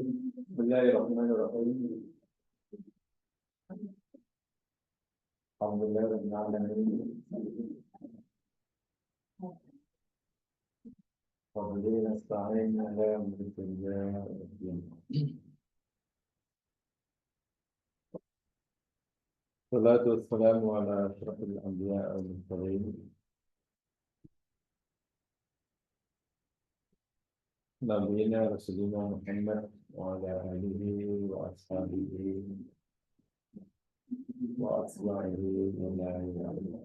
Bismillahirrahmanirrahim. Alhamdulillahirrahmanirrahim. Alhamdulillah nasta'in ala mulkillah. Salatu wassalamu ala asyrafil anbiya wal mursalin. Nabiyina Rasulina Muhammad wa ala alihi wa ashabihi wa aswahihi wa la ilaha illallah.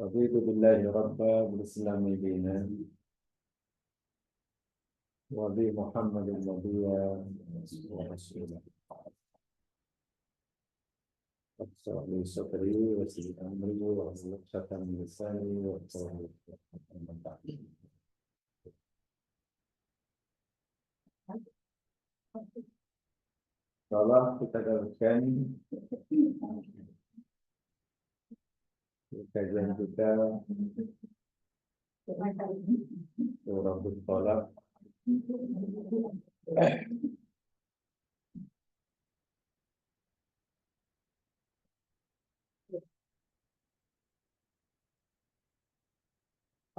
Raditu billahi rabba bil islami dina wa bi Muhammadin nabiyya wa rasulah. Assalamualaikum warahmatullahi wabarakatuh. Kalau kita teruskan kajian kita surah Al-Falaq.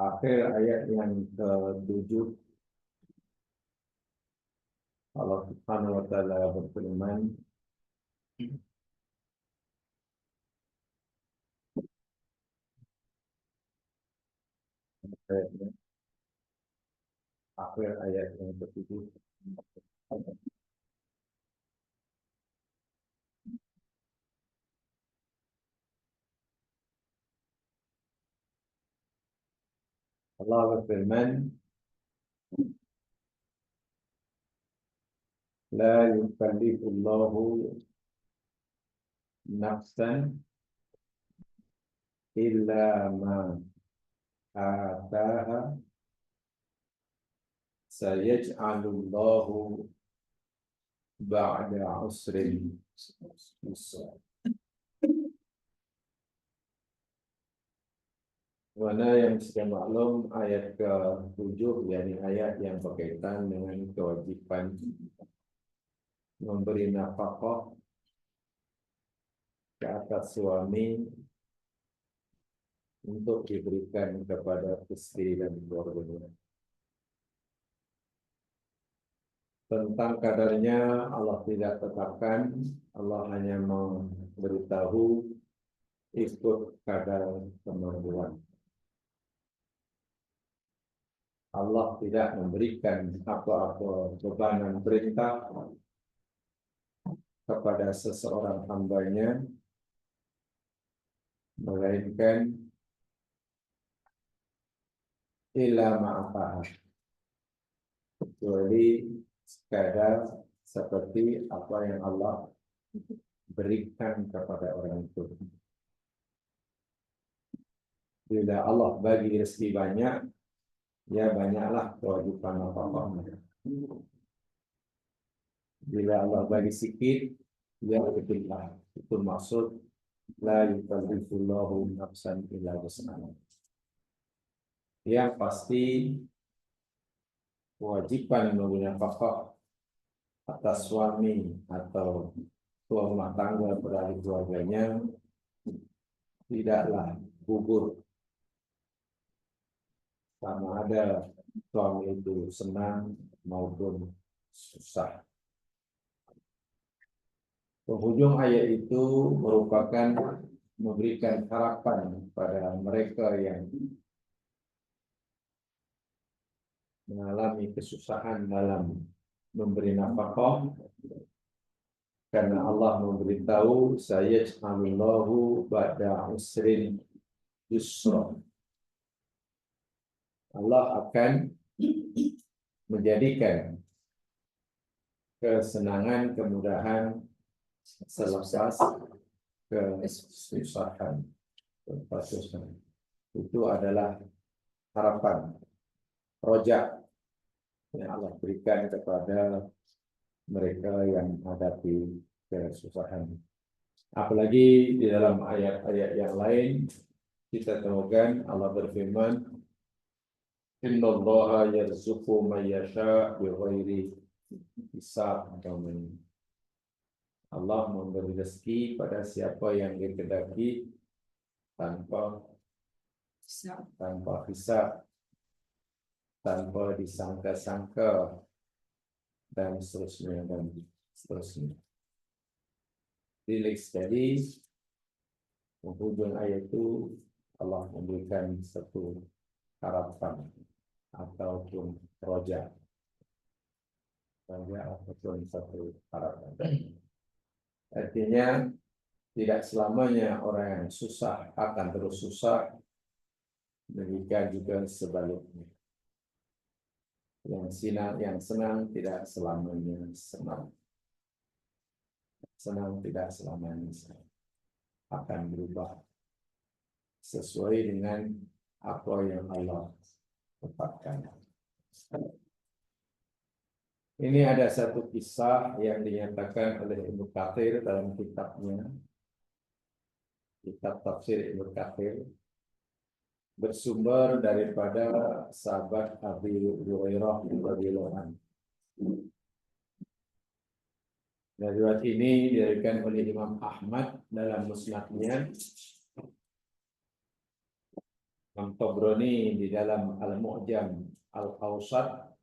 Akhir ayat yang ke-7, Allah Subhanahu wa taala berfirman, akhir ayat yang ke-7, Allah berfirman, la yukallifullahu nafsan illa ma ataha sayaj'alullahu ba'da usrin yusra. Mana yang sudah maklum, ayat ke-7 yakni ayat yang berkaitan dengan kewajiban memberi nafkah ke atas suami untuk diberikan kepada istri dan keluarganya. Tentang kadarnya Allah tidak tetapkan, Allah hanya memberitahu ikut kadar kemampuan. Allah tidak memberikan apa-apa bebanan perintah kepada seseorang hambanya, melainkan illa ma'afah, kecuali sekadar seperti apa yang Allah berikan kepada orang itu. Bila Allah bagi rezeki banyak, ya banyaklah kewajiban nafkahnya. Bila Allah bagi sedikit, ya sedikitlah. Itu maksud la yukallifullahu nafsan illa wus'aha. Yang pasti kewajiban memberi nafkah atas suami atau tuan rumah tangga pada ahli keluarganya tidaklah gugur, sama ada suami itu senang maupun susah. Penghujung ayat itu merupakan memberikan harapan pada mereka yang mengalami kesusahan dalam memberi nafkah, karena Allah memberitahu sayaj'alullahu ba'da usrin yusra. Allah akan menjadikan kesenangan, kemudahan selepas kesusahan. Itu adalah harapan, rojak yang Allah berikan kepada mereka yang menghadapi kesusahan. Apalagi di dalam ayat-ayat yang lain kita temukan Allah berfirman, Innallaha yarzuqu man yasha' bighairi hisab. Allah memberi rezeki pada siapa yang dikehendaki tanpa hisab, tanpa disangka-sangka, dan seterusnya dan seterusnya. Jadi sekali penghujung ayat itu Allah memberikan satu harapan ataupun roja ataupun satu harapan. Artinya tidak selamanya orang yang susah akan terus susah, demikian juga sebaliknya. Yang senang tidak selamanya senang. Senang tidak selamanya senang. Akan berubah sesuai dengan apa yang Allah tetapkan. Ini ada satu kisah yang dinyatakan oleh Ibnu Katsir dalam kitabnya, kitab tafsir Ibnu Katsir, bersumber daripada sahabat Abi Hurairah radhiyallahu anhu. Riwayat ini diriwayatkan oleh Imam Ahmad dalam musnadnya, Imam Tabrani di dalam Al-Mu'jam Al-Awsat,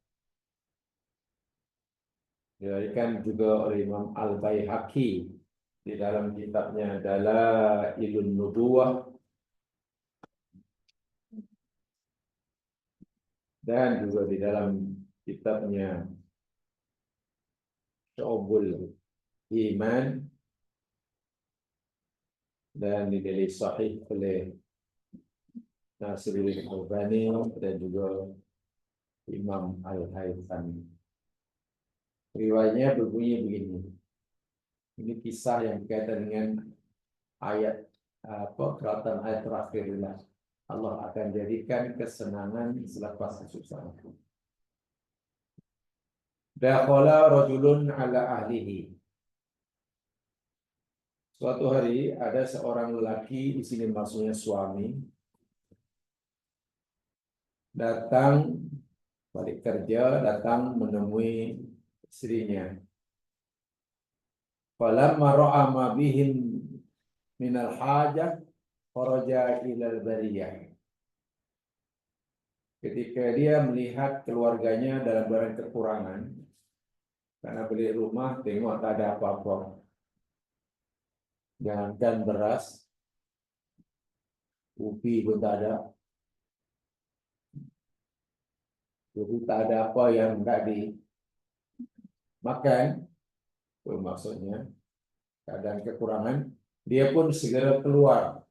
diriwayatkan juga oleh Imam Al-Baihaqi di dalam kitabnya Dalailun Nubuwah, dan juga di dalam kitabnya Syu'ubul Iman, dan dinilai sahih oleh Nasiruddin Albani dan juga Imam Al-Haythami. Riwayatnya berbunyi begini. Ini kisah yang berkaitan dengan ayat perkataan ayat terakhir, Allah akan jadikan kesenangan selepas kesusahan. Dakhala rajulun ala ahlihi. Suatu hari ada seorang lelaki, di sini maksudnya suami, datang balik kerja, datang menemui istrinya. Falamma ra'a ma bihim minal hajah kharaja ilal bariyah. Ketika dia melihat keluarganya dalam barang kekurangan, karena beli rumah tengok tak ada apa-apa, jangankan beras, ubi pun tak ada, jadi tak ada apa yang tak dimakan. Maksudnya keadaan kekurangan, dia pun segera keluar.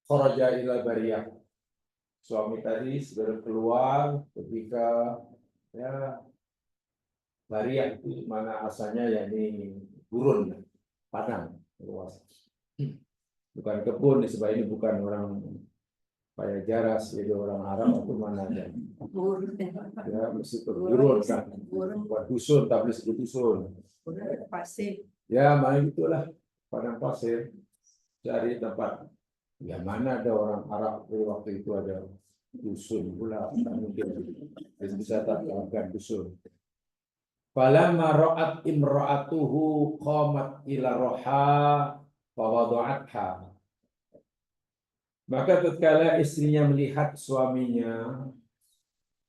Kharaja ila bariyah. Suami tadi segera keluar ketika bariyah itu mana asalnya, yakni gurun, padang luas. Bukan kebun, sebab ini bukan orang Paya Jaras, jadi orang Arab itu mana ada. Ya, mesti gurun kan. Buat dusun, tak boleh sebut dusun. Pasir. Ya, mana itulah padang pasir. Cari tempat. Ya, mana ada orang Arab waktu itu ada dusun pula, tak mungkin. Bisa tak lakukan dusun. Falamma ra'at imra'atuhu qamat ila roha fawadu'atha. Maka tatkala istrinya melihat suaminya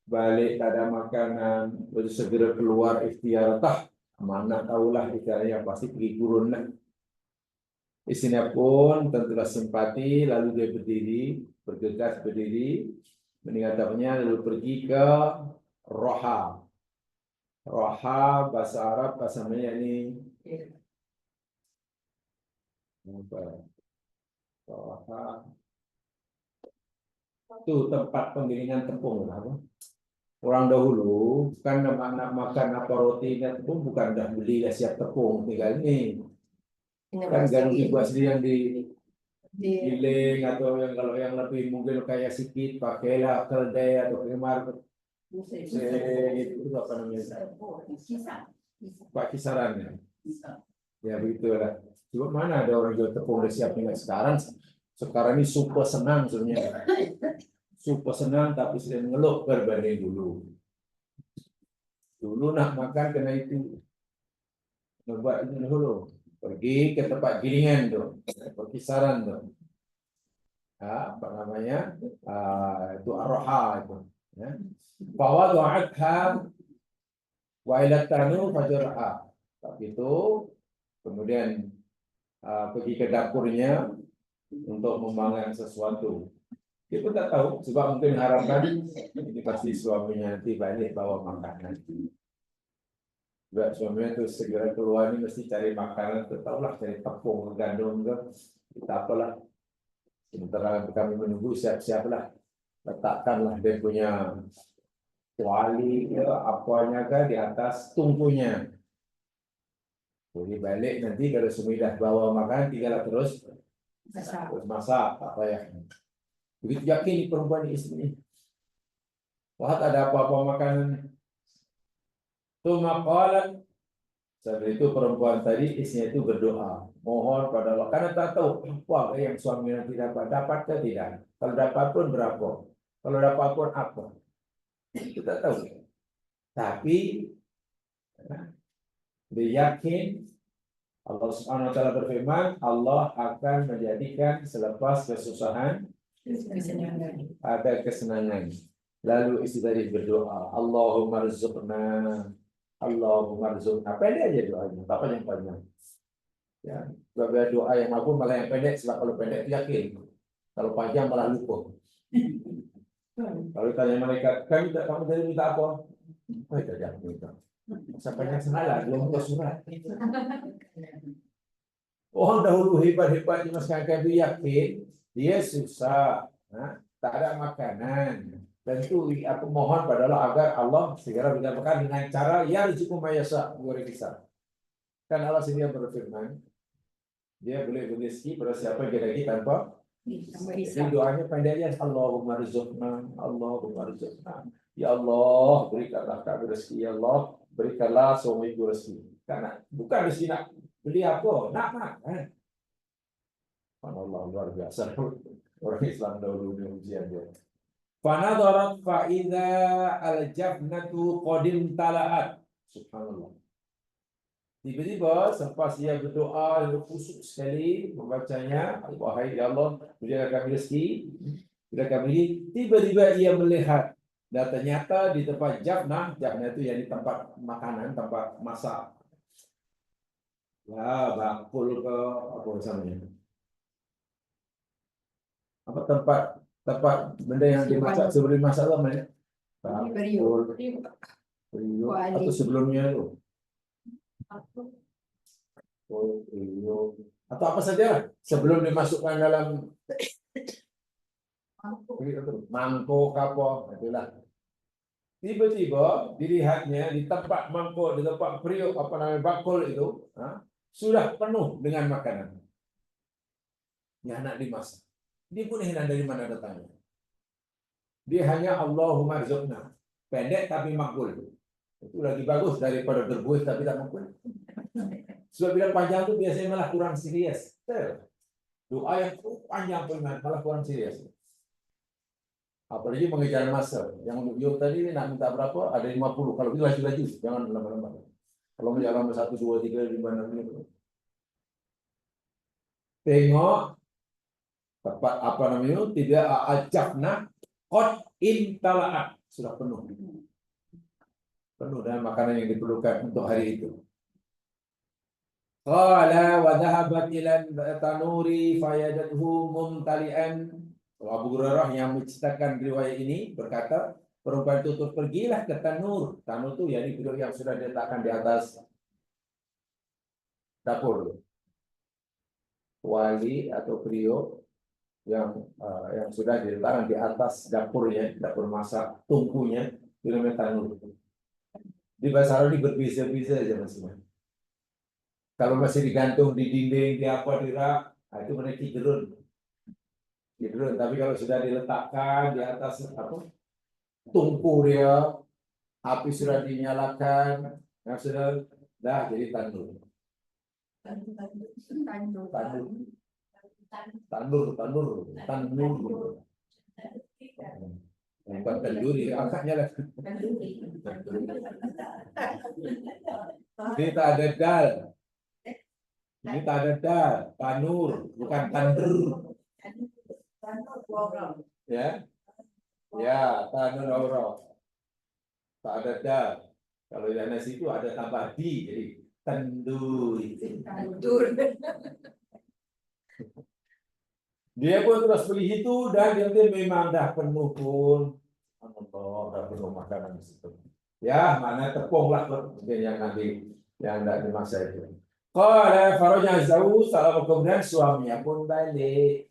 balik tak ada makanan, lalu segera keluar ikhtiar, mana tahulah ikhtiarnya pasti pergi gurun lah. Istrinya pun tentulah simpati, lalu dia berdiri, bergegas berdiri, meninggalkannya, lalu pergi ke roha. Roha bahasa Arab, bahasa Melayu ini roha itu tempat penggilingan tepung. Orang dahulu kan nak makan apa roti dan tepung, bukan dah beli dah siap tepung, tinggal ini kan gandum dibuat sendiri yang digiling, atau yang kalau yang lebih mungkin kayak sikit pakailah keledai atau kemar itu apa namanya, pak kisarannya ya begitulah. Cuma mana ada orang jual tepung udah siap. Sekarang ini super senang sebenarnya, super senang tapi sedang mengeluh berbanding dulu. Dulu nak makan kena itu, buat itu dulu. Pergi ke tempat gilingan tuh, perkisaran tuh. Apa namanya? Itu arroha itu. Ya. Bahwa doaatha wa ila tanu fajraha. Tapi itu kemudian pergi ke dapurnya untuk membangun sesuatu. Dia pun tak tahu, sebab mungkin harapkan ini pasti suaminya nanti balik bawa makanan. Sebab suaminya tu segera keluar ni mesti cari makanan, tahulah cari tepung, gandum ke, kita apalah. Sementara kami menunggu siap-siaplah, letakkanlah dia punya kuali, apanya ke di atas tungkunya. Jadi balik nanti kalau semua dah bawa makan, tinggal terus masak apa ya. Begitu yakin perempuan istri. Wah, ada apa-apa makanan. Tu maqalat. Setelah itu perempuan tadi istrinya itu berdoa, mohon pada Allah karena tak tahu apa yang suami nanti dapat ke tidak. Kalau dapat pun berapa. Kalau dapat pun apa. Kita tahu. Tapi dia yakin Allah Subhanahu wa taala berfirman, Allah akan menjadikan selepas kesusahan ada kesenangan. Lalu istri tadi berdoa, Allahumma rizqna, Allahumma rizqna. Pendek aja doanya, tak panjang-panjang. Ya, doa yang aku malah yang pendek, sebab kalau pendek yakin, kalau panjang malah lupa. Kalau tanya mereka, kami tak kamu tadi minta apa? Oh, tidak minta. Sampai yang salah, belum buka surat. Orang dahulu hebat-hebat di masyarakat itu yakin dia susah, tak ada makanan. Dan itu aku mohon pada Allah agar Allah segera berikan makan dengan cara ya rizqu mayasa kisah. Kan Allah sendiri berfirman, dia boleh rezeki pada siapa yang lagi tanpa. Jadi doanya pendeknya Allahumma rizqna, Allahumma rizqna. Ya Allah, berikanlah kami rezeki, ya Allah, berikanlah suamiku rezeki. Karena bukan rezeki nak beli apa, nak makan. Allah luar biasa. Orang Islam dahulu ni ujian dia. Fanadarat fa idza al-jabnatu qadim tala'at. Subhanallah. Tiba-tiba selepas dia berdoa lalu khusyuk sekali membacanya, wahai ya Allah, berikan kami rezeki, berikan kami. Tiba-tiba ia melihat dan ternyata di tempat jabnah itu yang di tempat makanan, tempat masak. Ya, bakul ke apa namanya? Apa tempat benda yang dimasak sebelum masak apa namanya? Bakul, periuk, atau sebelumnya itu. Atau apa saja sebelum dimasukkan dalam mangkuk apa itulah. Tiba-tiba dilihatnya di tempat mangkuk, di tempat periuk apa namanya bakul itu sudah penuh dengan makanan. Yang nak dimasak. Dia pun heran dari mana datangnya. Dia hanya Allahumma rizqna. Pendek tapi makbul. Itu lagi bagus daripada berbuih tapi tak makbul. Sebab bila panjang itu biasanya malah kurang serius. Doa yang panjang malah kurang serius. Apalagi mengejar masa. Yang Yuk tadi nak minta berapa? Ada 50. Kalau itu laju-laju, jangan lama-lama. Kalau menjaga 1, 2, 3, 5, 6. Tengok tempat apa namanya? Tidak ajabna qad intalaat. Sudah penuh. Penuh dengan makanan yang diperlukan untuk hari itu. Qala wa dhahabat ila tanuri fayadathu mumtali'an. Abu Hurairah yang menceritakan riwayat ini berkata, perempuan itu pergilah ke tanur. Tanur itu yakni periuk yang sudah diletakkan di atas dapur. Kuali atau periuk yang sudah diletakkan di atas dapurnya, dapur masak, tungkunya, itu namanya tanur. Di bahasa Arab ini berbeza-beza aja masing-masing. Kalau masih digantung di dinding, di apa, di rak, itu namanya kidrun. Kidrun. Tapi kalau sudah diletakkan di atas apa, tungku dia, api sudah dinyalakan, yang sudah dah jadi tandur. Tandur. Bukan kenduri, angkatnya lah. Ini tak ada dal. Ini tak ada dal. Tanur, bukan tandur. Ya, ya, tanur aura. Tak ada dal. Kalau di nasi itu ada tambah di, jadi tandur. Dia pun terus begitu dan dia memang dah penuh pun. Allah, dah penuh makanan di situ. Ya, mana tepung lah mungkin yang nanti yang tidak dimasak itu. Kalau faronya jauh, selama kemudian suaminya pun balik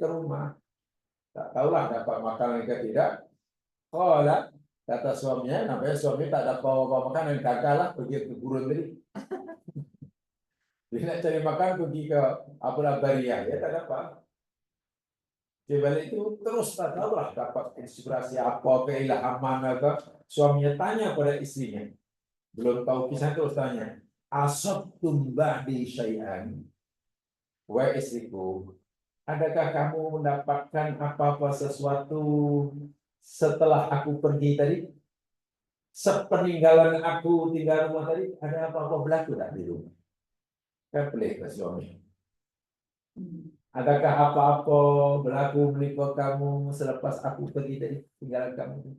ke rumah. Tak tahulah dapat makanan ke tidak. Kalau kata suaminya, namanya suami tak dapat bawa makanan, gagal lah pergi ke gurun tadi. Dia nak cari makan pergi ke apalah Bariah, ya tak dapat. Dia balik itu terus tak tahu lah dapat inspirasi apa, keilhaman mana ke. Suaminya tanya pada istrinya, belum tahu kisah terus tanya, asabtum ba'di syai'an, wahai istriku, adakah kamu mendapatkan apa-apa sesuatu setelah aku pergi tadi? Sepeninggalan aku tinggal rumah tadi, ada apa-apa berlaku tak di rumah? Kan pelik ke suami. Adakah apa-apa berlaku menikah kamu selepas aku pergi tadi tinggalan kamu?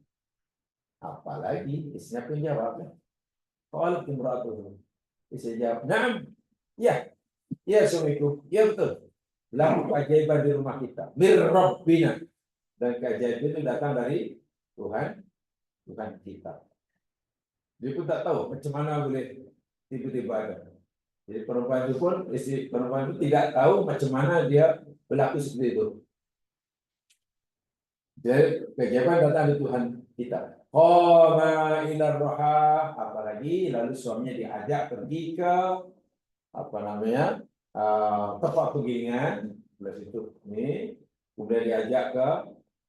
Apalagi istrinya pun jawab. Qalat imra'atuhu. Istri jawab, "Na'am." Ya, ya suamiku. Ya betul. Berlaku keajaiban di rumah kita. Mir Rabbina. Dan keajaiban itu datang dari Tuhan, Tuhan kita. Dia pun tak tahu macam mana boleh tiba-tiba ada. Jadi perempuan itu pun, istri perempuan itu tidak tahu macam mana dia berlaku seperti itu. Jadi keajaiban datang dari Tuhan kita. Qama ila roha, apalagi lalu suaminya diajak pergi ke apa namanya tempat pegilingan, belah situ ini, kemudian diajak ke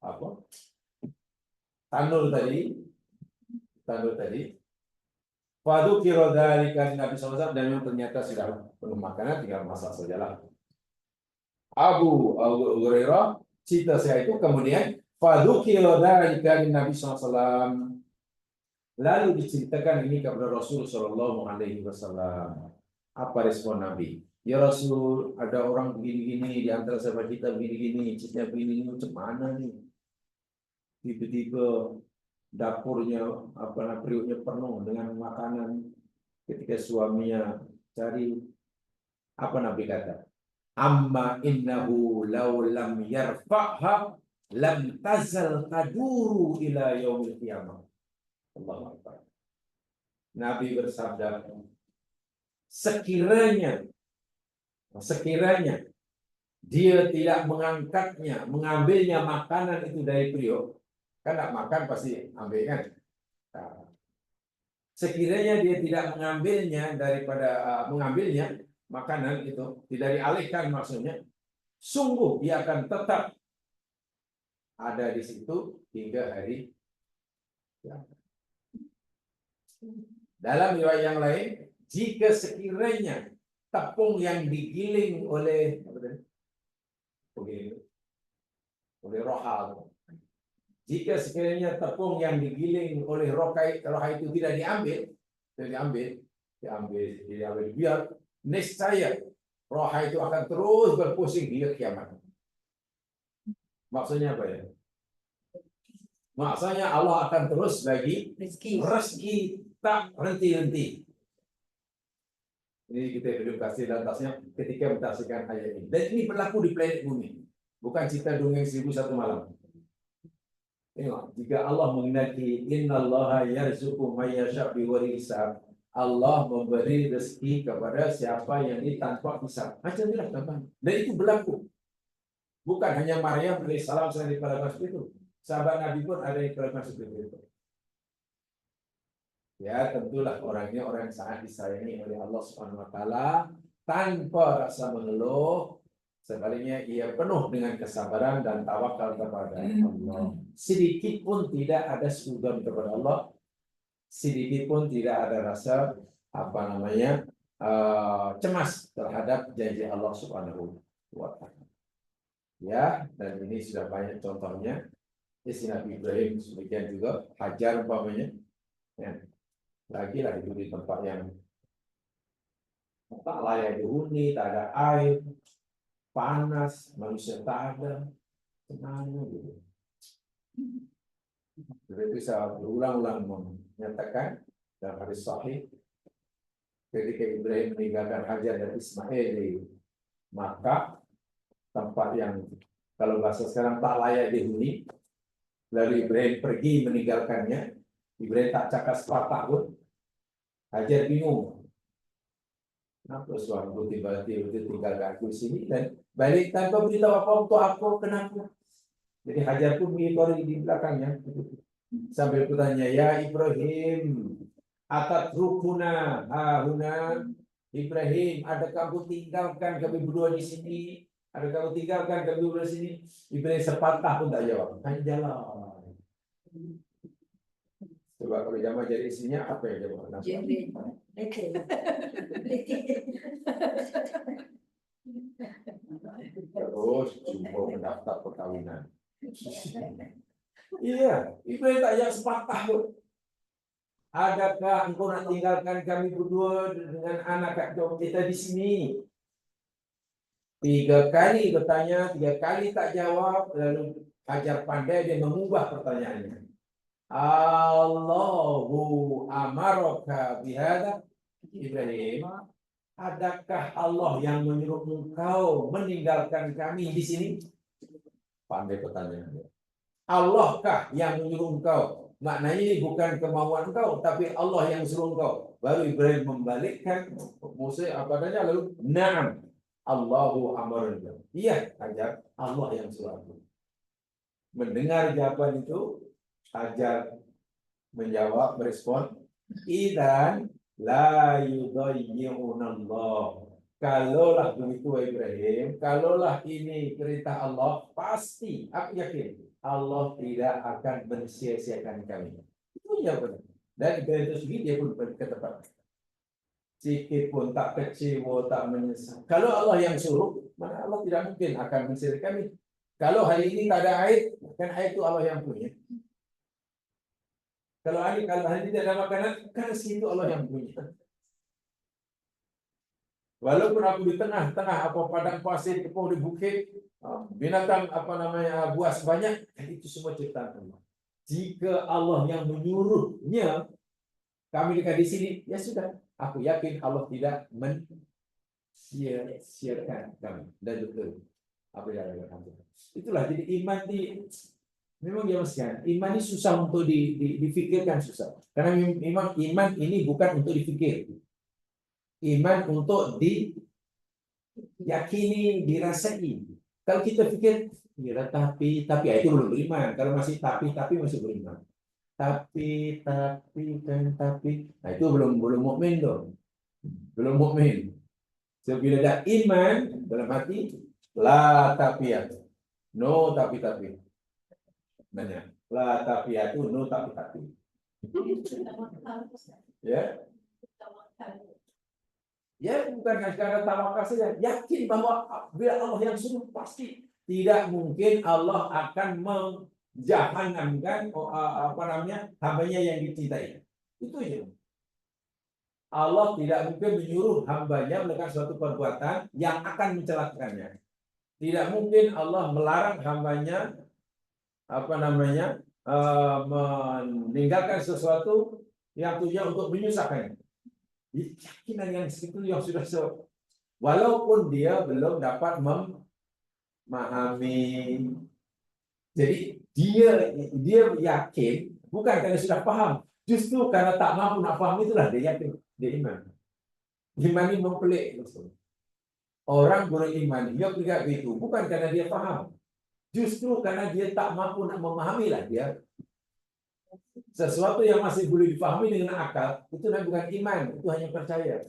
apa tanur tadi. Fadu kiro dari Nabi SAW dan memang ternyata sudah penuh makanan, tinggal masak sajalah. Abu Hurairah cerita saya itu kemudian fadu kiro dari Nabi SAW. Lalu diceritakan ini kepada Rasul Shallallahu Alaihi Wasallam. Apa respon Nabi? Ya Rasul, ada orang begini-gini di antara sahabat kita begini-gini, cerita begini macam mana nih? Tiba-tiba dapurnya periuknya penuh dengan makanan. Ketika suaminya cari, apa Nabi kata? Amma innahu law lam yarfa'ha lam tazal taduru ila yaumil qiyamah. Allahu Akbar. Nabi bersabda, sekiranya dia tidak mengangkatnya, mengambilnya makanan itu dari periuk, kan tak makan pasti ambil kan. Sekiranya dia tidak mengambilnya mengambilnya makanan itu, tidak dialihkan maksudnya, sungguh dia akan tetap ada di situ hingga hari kiamat. Dalam riwayat yang lain, jika sekiranya tepung yang digiling oleh rohal, jika sekiranya tepung yang digiling oleh roha itu tidak diambil, biar niscaya roha itu akan terus berpusing hingga kiamat. Maksudnya apa ya? Maksudnya Allah akan terus bagi rezeki tak henti-henti. Ini kita belum kasih lantasnya ketika mentafsirkan ayat ini. Dan ini berlaku di planet bumi. Bukan cerita dongeng 1001 malam. Tengok, jika Allah mengendaki innallaha yarzuqu may yasha' bighairi hisab. Allah memberi rezeki kepada siapa yang ini tanpa hisab. Macam inilah contohnya. Dan itu berlaku. Bukan hanya Maryam alaihissalam yang diperlakukan seperti itu. Sahabat Nabi pun ada yang diperlakukan seperti itu. Ya, tentulah orangnya orang yang sangat disayangi oleh Allah Subhanahu wa taala tanpa rasa mengeluh, sebaliknya ia penuh dengan kesabaran dan tawakal kepada Allah. Sedikit pun tidak ada suzon kepada Allah, sedikit pun tidak ada rasa cemas terhadap janji Allah Subhanahu wa taala. Ya, dan ini sudah banyak contohnya. Istri Nabi Ibrahim demikian juga, Hajar umpamanya. Ya, lagi-lagi itu di tempat yang tak layak dihuni, tak ada air, panas, manusia tak ada, tenang gitu. Jadi bisa berulang-ulang menyatakan dalam hadis sahih ketika Ibrahim meninggalkan Hajar dan Ismail di Makkah, tempat yang kalau bahasa sekarang tak layak dihuni, lalu Ibrahim pergi meninggalkannya. Ibrahim tak cakap sepatah pun. Hajar bingung. Kenapa suamiku tiba-tiba tinggalkan aku di sini dan balik tanpa beritahu apa untuk aku, kenapa? Jadi Hajar pun mengikuti di belakangnya. Sambil bertanya, ya Ibrahim, atatrukuna hahuna. Ibrahim, adakah kamu tinggalkan kami berdua di sini? Adakah kamu tinggalkan kami berdua di sini? Ibrahim sepatah pun tak jawab. Hanya jalan. Coba kalau jamaah jadi isinya apa ya jamaah? Terus jumpa mendaftar perkawinan. Iya, Ibrahim tak jawab sepatah pun. Adakah engkau nak tinggalkan kami berdua dengan anak kita di sini? 3 kali bertanya, 3 kali tak jawab, lalu Hajar pandai dia mengubah pertanyaannya. Allahu amaraka bihada Ibrahim. Adakah Allah yang menyuruh engkau meninggalkan kami di sini? Pandai pertanyaannya. Allahkah yang menyuruh engkau? Maknanya ini bukan kemauan engkau, tapi Allah yang suruh engkau. Baru Ibrahim membalikkan Musa apa adanya, lalu na'am. Allahu amarna. Iya, Hajar, Allah yang suruh aku. Mendengar jawaban itu, Hajar menjawab, merespon, idan la yudayyi'unallah. Kalaulah begitu Ibrahim, kalaulah ini perintah Allah, pasti aku yakin Allah tidak akan mensia-siakan kami. Itu jawabannya. Dan Ibrahim itu sendiri dia pun berkata, sikit pun tak kecewa, tak menyesal. Kalau Allah yang suruh, mana Allah tidak mungkin akan mensia-siakan kami. Kalau hari ini tak ada air, kan air itu Allah yang punya. Kalau hari ini tidak ada makanan, kan situ Allah yang punya. Walaupun aku di tengah-tengah apa padang pasir, kepuh di bukit, binatang apa namanya buas banyak, itu semua ciptaan Allah. Jika Allah yang menyuruhnya kami dekat di sini, ya sudah. Aku yakin Allah tidak men-sia-siakan kami. Dan betul. Apa yang Alhamdulillah. Itulah jadi iman memang ya Mas kan, iman ini susah untuk difikirkan, susah. Karena iman ini bukan untuk difikir. Iman untuk diyakini, dirasai. Kalau kita pikir, ya tapi itu belum beriman. Kalau masih tapi masih beriman. Tapi nah itu belum mukmin dong. Belum mukmin. Sebila ada iman dalam hati, la tapiyat. No tapi. Banyak. La tapiyatu, no tapi. Ya. Ya bukan karena tawakal saja, yakin bahwa bila Allah yang suruh pasti tidak mungkin Allah akan menjahanamkan hambanya yang dicintai. Itu aja. Allah tidak mungkin menyuruh hambanya melakukan suatu perbuatan yang akan mencelakakannya. Tidak mungkin Allah melarang hambanya meninggalkan sesuatu yang tujuan untuk menyusahkannya. Keyakinan yang segitu yang sudah walaupun dia belum dapat memahami. Jadi dia yakin bukan karena sudah paham, justru karena tak mampu nak paham itulah dia yakin, dia iman. Iman ini mempelik. Orang beriman dia tidak begitu bukan karena dia paham, justru karena dia tak mampu nak memahami lah dia. Sesuatu yang masih boleh dipahami dengan akal itu bukan iman, itu hanya percaya.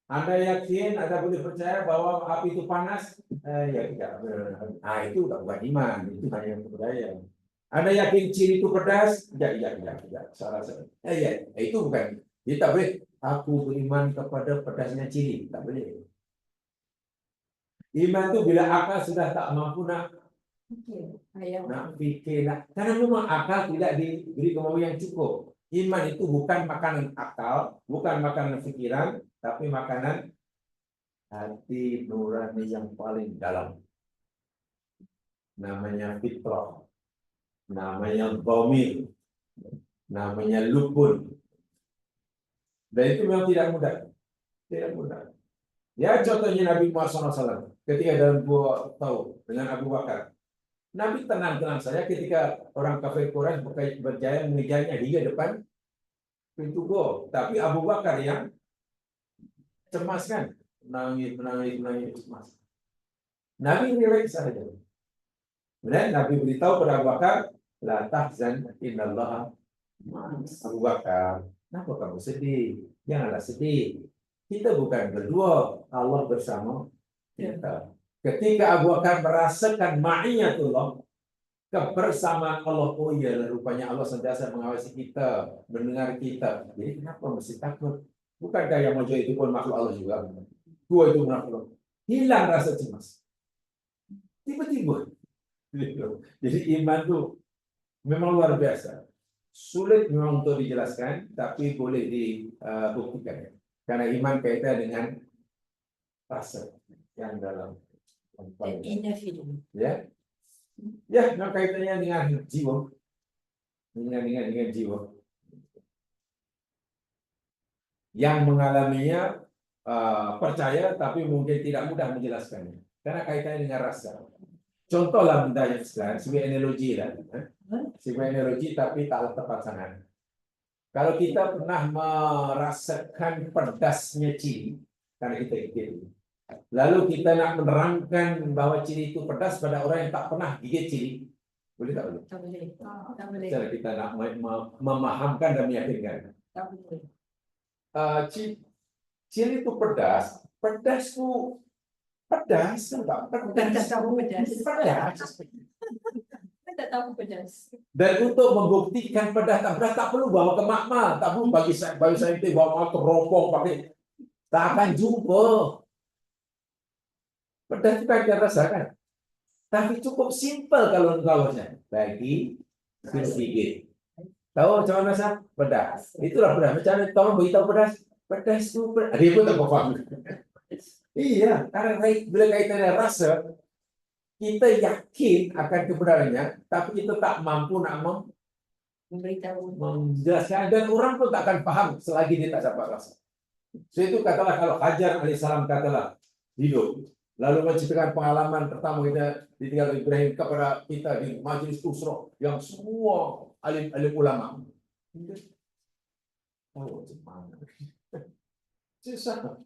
Anda yakin, Anda boleh percaya bahwa api itu panas? Ya tidak. Nah itu bukan iman, itu hanya percaya. Anda yakin ciri itu pedas? Ya, salah. Ya, itu bukan. Jadi tak boleh. Aku beriman kepada pedasnya ciri, tak boleh. Iman itu bila akal sudah tak mampu nak pikir. Karena memang akal tidak diberi kemampuan yang cukup. Iman itu bukan makanan akal, bukan makanan pikiran, tapi makanan hati nurani yang paling dalam. Namanya fitrah, namanya dhamir, namanya lubun. Dan itu memang tidak mudah. Tidak mudah. Ya contohnya Nabi Muhammad SAW ketika dalam gua tahu dengan Abu Bakar. Nabi tenang-tenang saja ketika orang kafir Quraisy berjaya mengejarnya hingga depan pintu gua. Tapi Abu Bakar yang cemas kan, menangis, cemas. Nabi relax saja. Kemudian Nabi beritahu kepada Abu Bakar, la tahzan innallaha ma'as. Abu Bakar, kenapa kamu sedih? Janganlah sedih. Kita bukan berdua, Allah bersama kita. Ketika Abu Bakar merasakan ma'iyatullah, kebersamaan Allah, oh iya, rupanya Allah sentiasa mengawasi kita, mendengar kita. Jadi kenapa mesti takut? Bukankah yang muncul itu pun makhluk Allah juga? Dua itu makhluk. Hilang rasa cemas. Tiba-tiba. Jadi iman itu memang luar biasa. Sulit memang untuk dijelaskan, tapi boleh dibuktikan. Karena iman kaitan dengan rasa yang dalam. Ya, ya, nah kaitannya dengan jiwa, dengan jiwa. Yang mengalaminya percaya, tapi mungkin tidak mudah menjelaskannya. Karena kaitannya dengan rasa. Contohlah benda yang sekarang, sebagai analogi lah, sebagai analogi tapi tak tepat sangat. Kalau kita pernah merasakan pedasnya cili, karena kita gigit, lalu kita nak menerangkan bahwa cili itu pedas pada orang yang tak pernah gigit cili, boleh tak boleh? Tak boleh. Cara kita nak memahamkan dan meyakinkan. Tak boleh. Cili itu pedas itu pedas, enggak pedas. Tak tahu pedas. Dan untuk membuktikan pedas tak perlu bawa ke makmal, tak perlu bagi saya itu bawa teropong pakai, tak akan jumpa. Pedas itu kita rasakan, tapi cukup simpel kalaunya bagi sedikit. Tahu macam mana rasa pedas? Itulah pedas. Macam mana tolong beritahu pedas? Pedas itu pedas. Dia pun tak paham. Iya, karena bila kaitannya rasa, kita yakin akan kebenarannya, tapi kita tak mampu nak memberitahu, menjelaskan, dan orang pun tak akan paham selagi dia tak dapat rasa. So itu katalah kalau Hajar alaihissalam katalah hidup, lalu menceritakan pengalaman pertama kita ditinggal Ibrahim kepada kita di majelis usrah yang semua alim ulama. Oh, susah.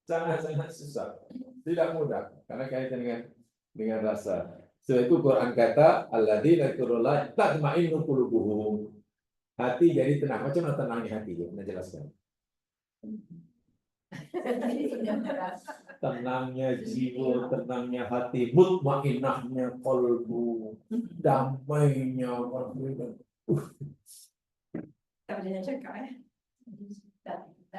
Sangat-sangat susah. Tidak mudah karena kaitan dengan rasa. Sebab itu Quran kata alladzina dzikrullahi tatma'innu qulubuhum. Hati jadi tenang. Macam mana tenangnya hati? Kita jelaskan. Tenangnya jiwa, tenangnya hati, mutmainnahnya qalbu, damainya qalbu. Tak boleh cakap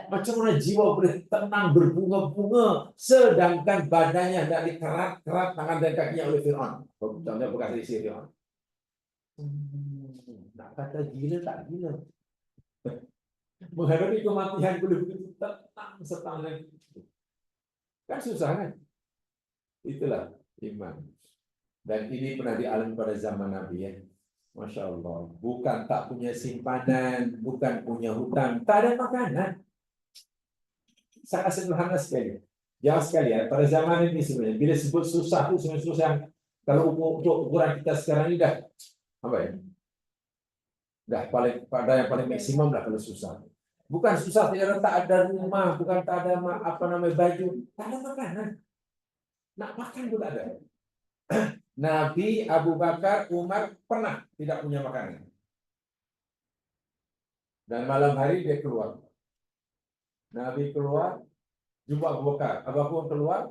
Macam mana jiwa boleh tenang berbunga-bunga sedangkan badannya tidak dikerat-kerat tangan dan kakinya oleh Fir'aun. Contohnya bekas isi Fir'aun. Nak kata gila tak gila. Menghadapi kematian boleh begitu tenang setengah. Kan susah kan? Itulah iman. Dan ini pernah dialami pada zaman Nabi ya. Masya Allah. Bukan tak punya simpanan, bukan punya hutang, tak ada makanan. Sangat sederhana sekali. Jauh sekali ya. Pada zaman ini sebenarnya, bila sebut susah itu sebenarnya susah. Kalau untuk ukuran kita sekarang ini dah apa ya? Dah paling pada yang paling maksimum lah kalau susah. Bukan susah tidak tak ada rumah, bukan tak ada apa namanya baju, tak ada makanan. Nak makan pun tak ada. Nabi, Abu Bakar, Umar pernah tidak punya makanan. Dan malam hari dia keluar. Nabi keluar, jumpa Abu Bakar. Abu Bakar keluar,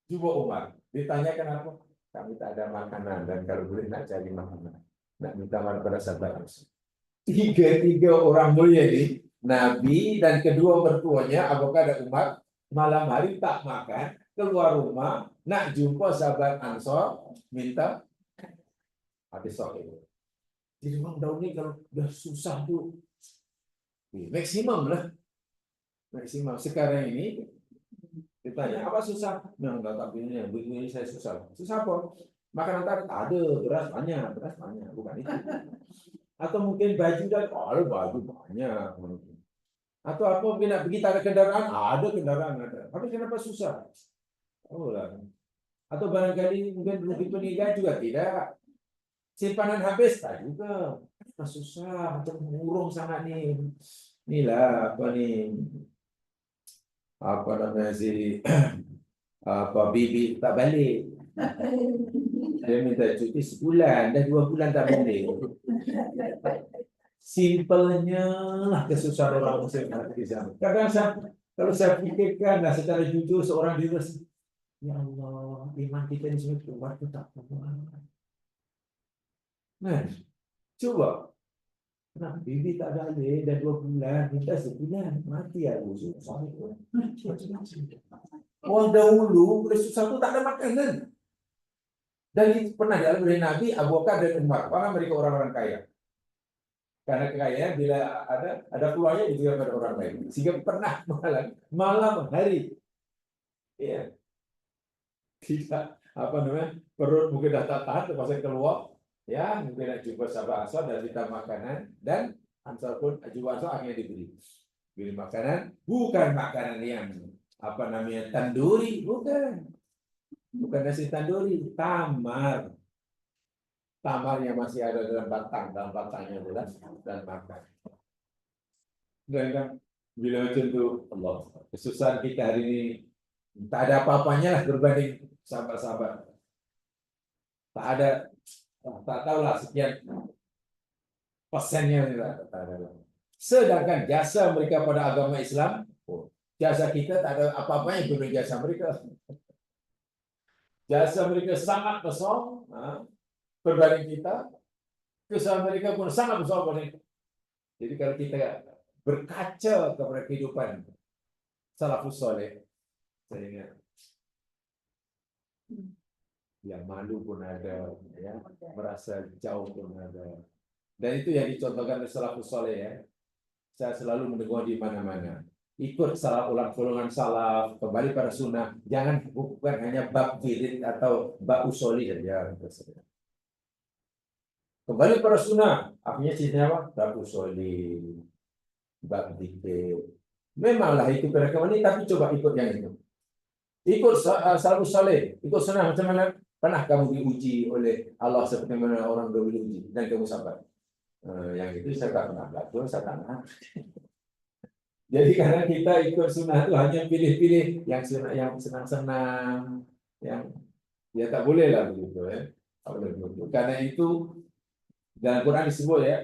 jumpa Umar. Ditanyakan apa? Kami tak ada makanan dan kalau boleh nak cari makanan. Nak minta maaf pada sahabat. Tiga orang mulia ini, Nabi dan kedua mertuanya, Abu Bakar dan Umar, malam hari tak makan, keluar rumah, nak jumpa sahabat Ansor, minta habis sore. Jadi orang dahulu ini kalau udah susah tuh, maksimum lah. Maksimum. Sekarang ini, ditanya, apa susah? Nah, enggak, tapi ini saya susah. Susah apa? Makanan tadi ada, beras banyak, bukan itu. Atau mungkin baju dan ada baju banyak. Atau apa mungkin begitu ada kendaraan, ada. Tapi kenapa susah? Oh lah. Atau barangkali mungkin rugi pendidikan juga tidak. Simpanan habis tak juga. Susah untuk mengurung sangat nih. Inilah apa nih? Apa namanya si apa bibi tak balik. Dia minta cuti sebulan, dah 2 bulan tak balik. Simpelnya lah kesusahan orang Muslim di zaman. Kadang kalau saya pikirkan lah secara jujur seorang diri, ya Allah, iman kita ini semua kuat tak kuat. Nah, coba. Nah, bibi tak balik dah 2 bulan, minta sebulan, mati aku. Orang dahulu susah tu tak ada makanan. Dan itu pernah dialami oleh Nabi, Abu Bakar dan Umar. Karena mereka orang-orang kaya. Karena kekayaan bila ada peluangnya juga pada orang lain. Sehingga pernah malam hari, ya tidak apa namanya perut mungkin dah tak tahan terpaksa keluar, ya mungkin nak jumpa sahabat Ansar dan minta makanan dan Ansar pun jumpa Ansar akhirnya beli makanan, bukan makanan yang apa namanya tanduri, bukan nasi tanduri, tamar yang masih ada dalam batangnya adalah dan makan. Dan kan bila macam tu Allah, kesusahan kita hari ini tak ada apa-apanya lah berbanding sahabat-sahabat. Tak tahulah sekian persennya tak ada. Sedangkan jasa mereka pada agama Islam, jasa kita tak ada apa-apanya berbanding jasa mereka. Jasa mereka sangat besar berbanding kita, kesalahan mereka pun sangat besar berbanding. Jadi kalau kita berkaca kepada kehidupan salafus saleh, saya ingat yang malu pun ada, ya, merasa jauh pun ada. Dan itu yang dicontohkan oleh salafus saleh, ya. Saya selalu mendengar di mana-mana. Ikut salaf ulang golongan salaf, kembali pada sunnah. Jangan bukan hanya bab wirid atau bab usoli saja. Kembali pada sunnah, artinya cerita apa? Bab usoli, bab dikir. Memanglah itu mereka ini, tapi coba ikut yang itu. Ikut salafus saleh, ikut sunnah macam mana? Pernah kamu diuji oleh Allah seperti mana orang dahulu diuji dan kamu sabar? Yang itu saya tak pernah belajar, saya tak pernah. Jadi karena kita ikut sunnah itu hanya pilih-pilih yang sunnah, yang senang-senang, yang ya tak boleh lah begitu, ya. Tak boleh begitu. Karena itu dalam Quran disebut, ya.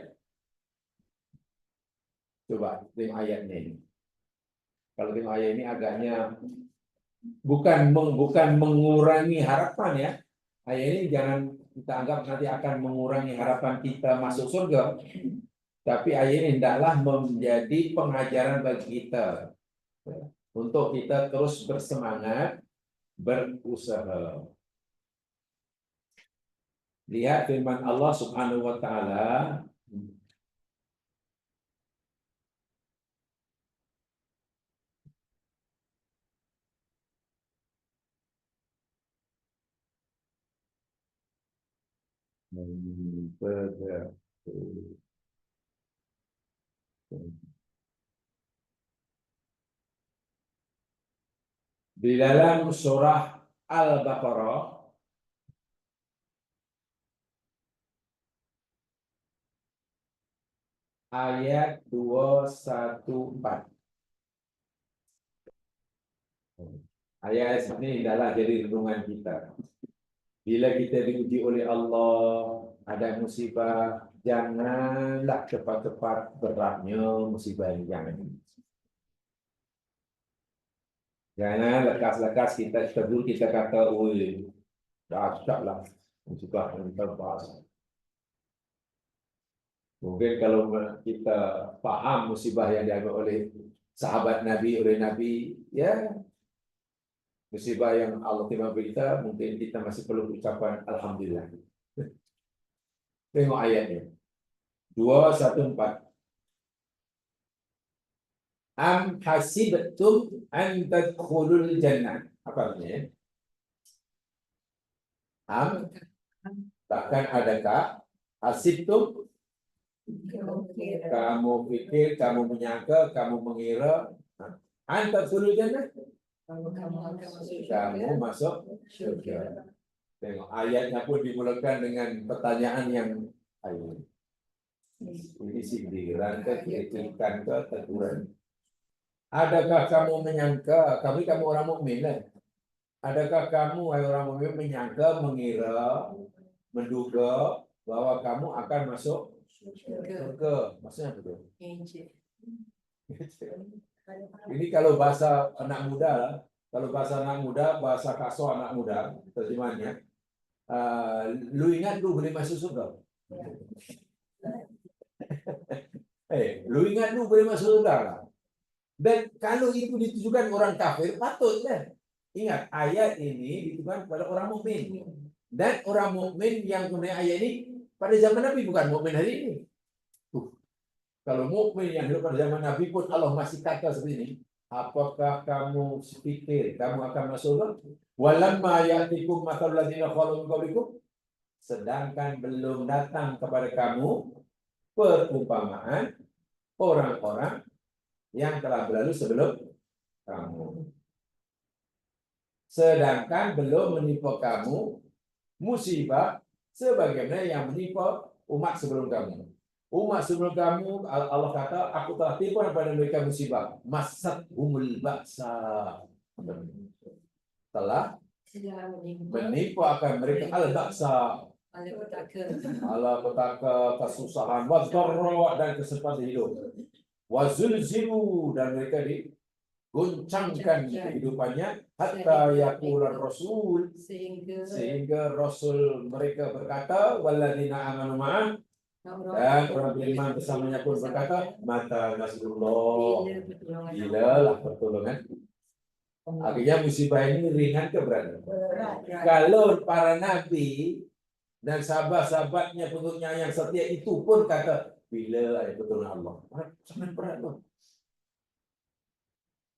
Coba tengok ayatnya ini. Kalau tengok ayat ini agaknya bukan mengurangi harapan, ya. Ayat ini jangan kita anggap nanti akan mengurangi harapan kita masuk surga. Tapi ayat ini hendaklah menjadi pengajaran bagi kita untuk kita terus bersemangat berusaha. Lihat firman Allah Subhanahu wa taala, di dalam surah Al-Baqarah ayat 214. Ayat ini adalah jadi renungan kita. Bila kita diuji oleh Allah, ada musibah, janganlah cepat-cepat beratnya musibah ini. Jangan lekas-lekas kita dulu kita kata, oi, dahsyatlah musibah yang terbahas. Mungkin kalau kita paham musibah yang dialami oleh sahabat Nabi, oleh Nabi, ya Musibah yang Allah timpa kita, mungkin kita masih perlu ucapan Alhamdulillah. Tengok ayatnya. 214. Am hasibtum an tadkhulul jannah. Apa artinya? Am, bahkan adakah hasibtum, kamu pikir, kamu menyangka, kamu mengira an tadkhulul jannah, kamu masuk surga. Tengok ayatnya pun dimulakan dengan pertanyaan yang ayo. Ini sindiran ke kritikan ke teguran. Adakah kamu menyangka, kamu orang mukmin lah. Adakah kamu orang mukmin menyangka, mengira, menduga bahwa kamu akan masuk surga? Maksudnya apa tuh? Ini kalau bahasa anak muda lah. Kalau bahasa anak muda, bahasa kasar anak muda, terjemahannya. Lu ingat lu boleh masuk surga? Lu ingat lu boleh masuk surga? Dan kalau itu ditujukan orang kafir, patutlah. Ingat, ayat ini ditujukan kepada orang mukmin. Dan orang mukmin yang kemudian ayat ini pada zaman Nabi, bukan mukmin hari ini. Kalau mukmin yang hidup pada zaman Nabi pun Allah masih kata seperti ini. Apakah kamu pikir kamu akan masuk surga? Walamma ya'tikum mathalul ladzina khalu min qablikum, sedangkan belum datang kepada kamu perumpamaan orang-orang yang telah berlalu sebelum kamu. Sedangkan belum menimpa kamu musibah sebagaimana yang menimpa umat sebelum kamu. Umat sebelum kamu, Allah kata, aku telah timpa pada mereka musibah. Masat humul baksa. Telah menimpa akan mereka al-baksa. Al-petaka, kesusahan, wadzarra, dan kesempatan hidup. Wazulzilu, dan mereka diguncangkan kehidupannya hatta yaqulan rasul, sehingga rasul mereka berkata walladzina amanu ma'ah, dan orang beriman bersamanya pun berkata mata nasrullah, bilalah pertolongan. Akhirnya musibah ini ringan ke berat? Kalau para nabi dan sahabat-sahabatnya, pengikutnya yang setia itu pun kata bila ada pertolongan Allah, sangat berat loh.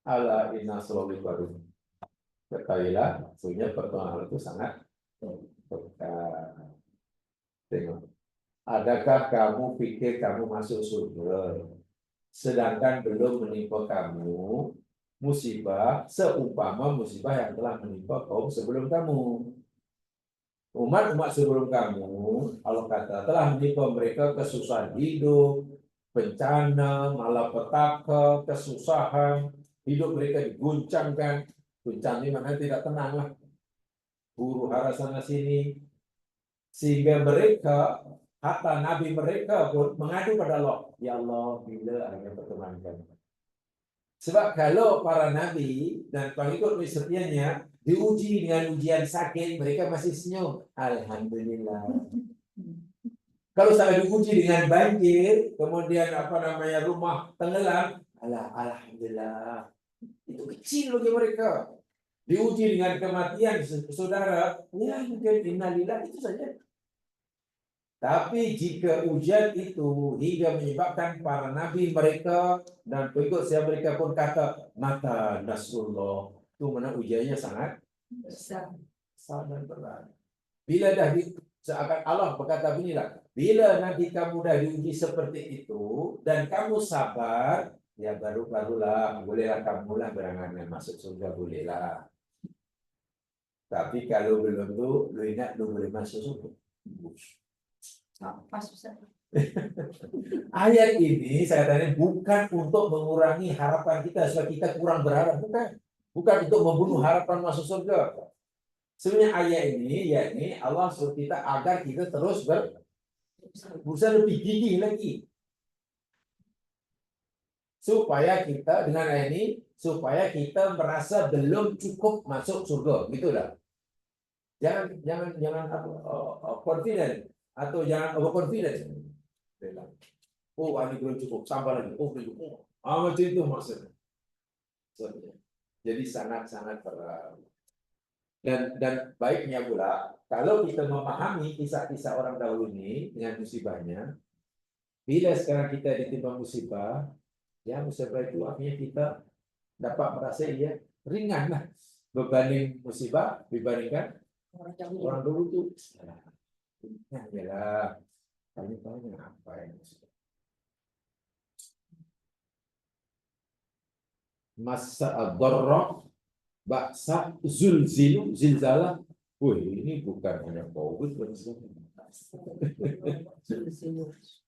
Ala inna selalu baru. Ketahuilah, sebenarnya pertolongan Allah itu sangat dekat. Tengok. Adakah kamu pikir kamu masuk surga, sedangkan belum menimpa kamu musibah seumpama musibah yang telah menimpa kaum sebelum kamu? Umat-umat sebelum kamu, Allah kata, telah menimpa mereka kesusahan hidup, bencana, malapetaka, kesusahan, hidup mereka diguncangkan. Guncang ini maknanya tidak tenang lah. Huru hara sana sini. Sehingga mereka, hatta Nabi mereka pun mengadu pada Allah. Ya Allah, bila akhirnya pertemuan. Sebab kalau para Nabi dan pengikut setianya diuji dengan ujian sakit, mereka masih senyum. Alhamdulillah. Kalau saya diuji dengan banjir, kemudian rumah tenggelam, alhamdulillah. Itu kecil bagi mereka. Diuji dengan kematian saudara, ya mungkin innalillah, itu saja. Tapi jika ujian itu hingga menyebabkan para nabi mereka dan pengikut saya mereka pun kata mata nasrullah, itu mana ujiannya sangat besar dan berat. Bila dah seakan Allah berkata beginilah, bila nanti kamu dah diuji seperti itu dan kamu sabar, ya barulah bolehlah kamulah berangan masuk surga, bolehlah. Tapi kalau belum tu, lu ingat lu boleh masuk surga. Apa susah? Ayat ini saya tanya bukan untuk mengurangi harapan kita supaya kita kurang berharap, bukan untuk membunuh harapan masuk surga. Sebenarnya ayat ini yakni Allah suruh kita agar kita terus berusaha lebih gigih lagi, supaya kita dengan ayat ini supaya kita merasa belum cukup masuk surga, gitulah. Jangan confident atau jangan overconfident. Oh, ini belum cukup, tambah lagi. Oh, belum cukup. Macam itu maksudnya. Jadi sangat-sangat berat. Dan baiknya pula kalau kita memahami kisah-kisah orang dahulu ini dengan musibahnya, bila sekarang kita ditimpa musibah, ya musibah itu akhirnya kita dapat merasa ya ringan lah berbanding musibah dibandingkan orang dulu itu. Nah, yalah, tanya apa yang masa ad-darra ba'sa zulzilu zilzalah. Wih, ini bukan hanya COVID,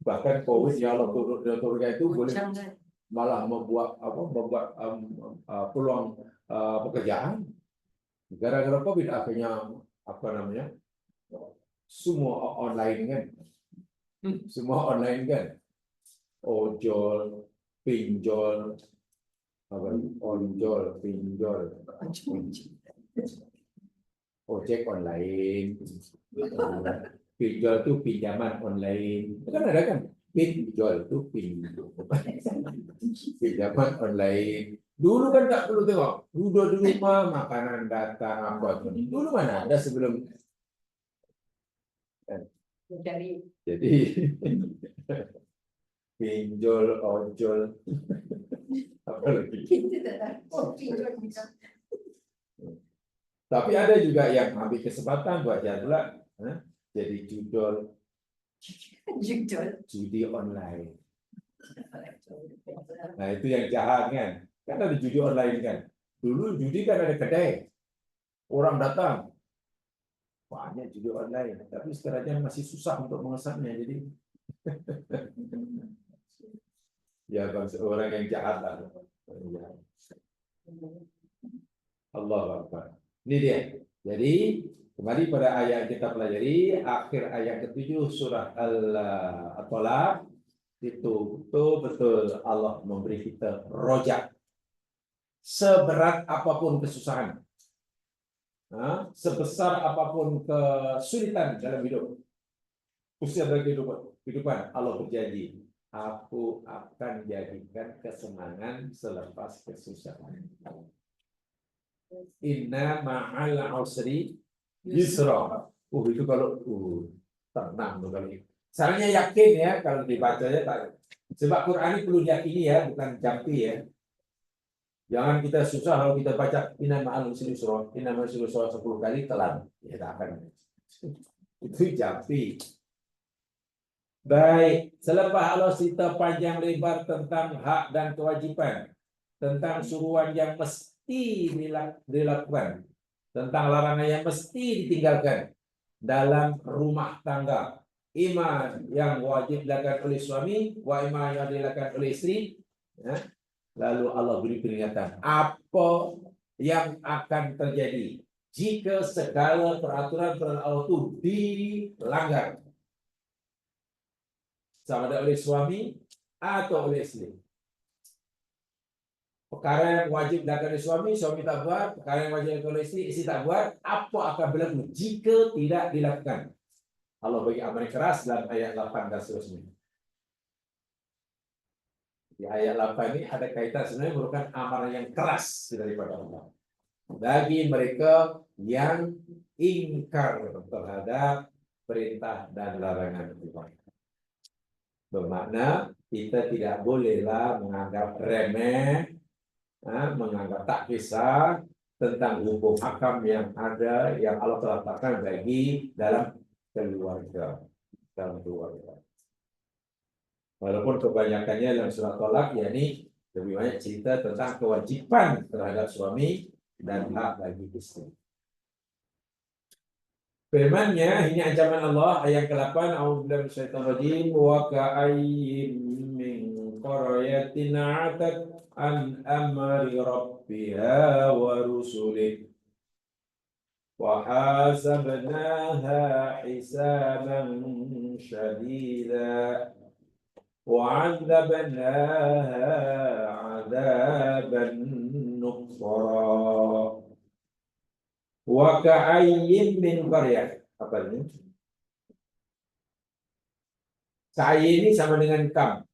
bahkan COVID yang Allah turunkan itu boleh malah membuat peluang pekerjaan. Gara-gara COVID akhirnya semua online kan, semua online kan, ojol, pinjol, ojol, pinjol, ojek online, pinjol itu pinjaman online, kan ada kan, pinjol itu pinjaman online. Dulu kan tak perlu tengok, dulu di rumah makanan datang apa dulu mana ada sebelum. Jadi pinjol, ojol, apa lagi? Tapi ada juga yang ambil kesempatan buat jadwal, jadi judol, judi online. Nah itu yang jahat kan? Kan ada judi online kan? Dulu judi kan ada kedai, orang datang, banyak judi online. Tapi sekarang masih susah untuk mengesannya. Jadi ya bangsa orang yang jahat lah. Allah Akbar. Ini dia. Jadi kembali pada ayat yang kita pelajari, akhir ayat ke-7 surah Al-Talaq itu betul-betul Allah memberi kita rojak. Seberat apapun kesusahan, sebesar apapun kesulitan dalam hidup, usia kehidupan, Allah berjanji, aku akan jadikan kesenangan selepas kesusahan. Inna ma'al usri yusra. Itu kalau tenang tuh kali. Caranya yakin ya kalau dibacanya tak. Sebab Quran ini perlu diyakini ya, bukan jampi ya. Jangan kita susah kalau kita baca inna ma'al usri yusra, inna ma'al usri yusra 10 kali telan. Ya tak akan. Itu jampi. Baik, selepas Allah cerita panjang lebar tentang hak dan kewajiban, tentang suruhan yang mesti dilakukan, tentang larangan yang mesti ditinggalkan dalam rumah tangga, iman yang wajib dilakukan oleh suami, wa iman yang dilakukan oleh istri. Lalu Allah beri peringatan apa yang akan terjadi jika segala peraturan Allah itu dilanggar, sama ada oleh suami atau oleh istri. Perkara yang wajib dilakukan oleh suami, suami tak buat. Perkara yang wajib dilakukan oleh istri, istri tak buat. Apa akan berlaku jika tidak dilakukan? Allah bagi amaran keras dalam ayat 8 dan seterusnya. Di ayat 8 ini ada kaitan sebenarnya merupakan amaran yang keras daripada Allah bagi mereka yang ingkar terhadap perintah dan larangan Tuhan. Bermakna kita tidak bolehlah menganggap remeh, menganggap tak kisah tentang hukum hakam yang ada yang Allah telah letakkan bagi dalam keluarga. Walaupun kebanyakannya dalam surat Talaq, yakni lebih banyak cerita tentang kewajiban terhadap suami dan hak bagi istri. Firman-Nya, ini ancaman Allah ayat ke-8, a'udzubillahi minasyaitonir rajim, wa ka'ayyin min qaryatin 'atat an amri rabbiha wa rusulih wa hasabnaha hisaban syadida wa 'adzabnaha 'adzaban nuqra. Wa ka'ayyin min qaryah. Apa ini? Ka'ayyin ini sama dengan kam.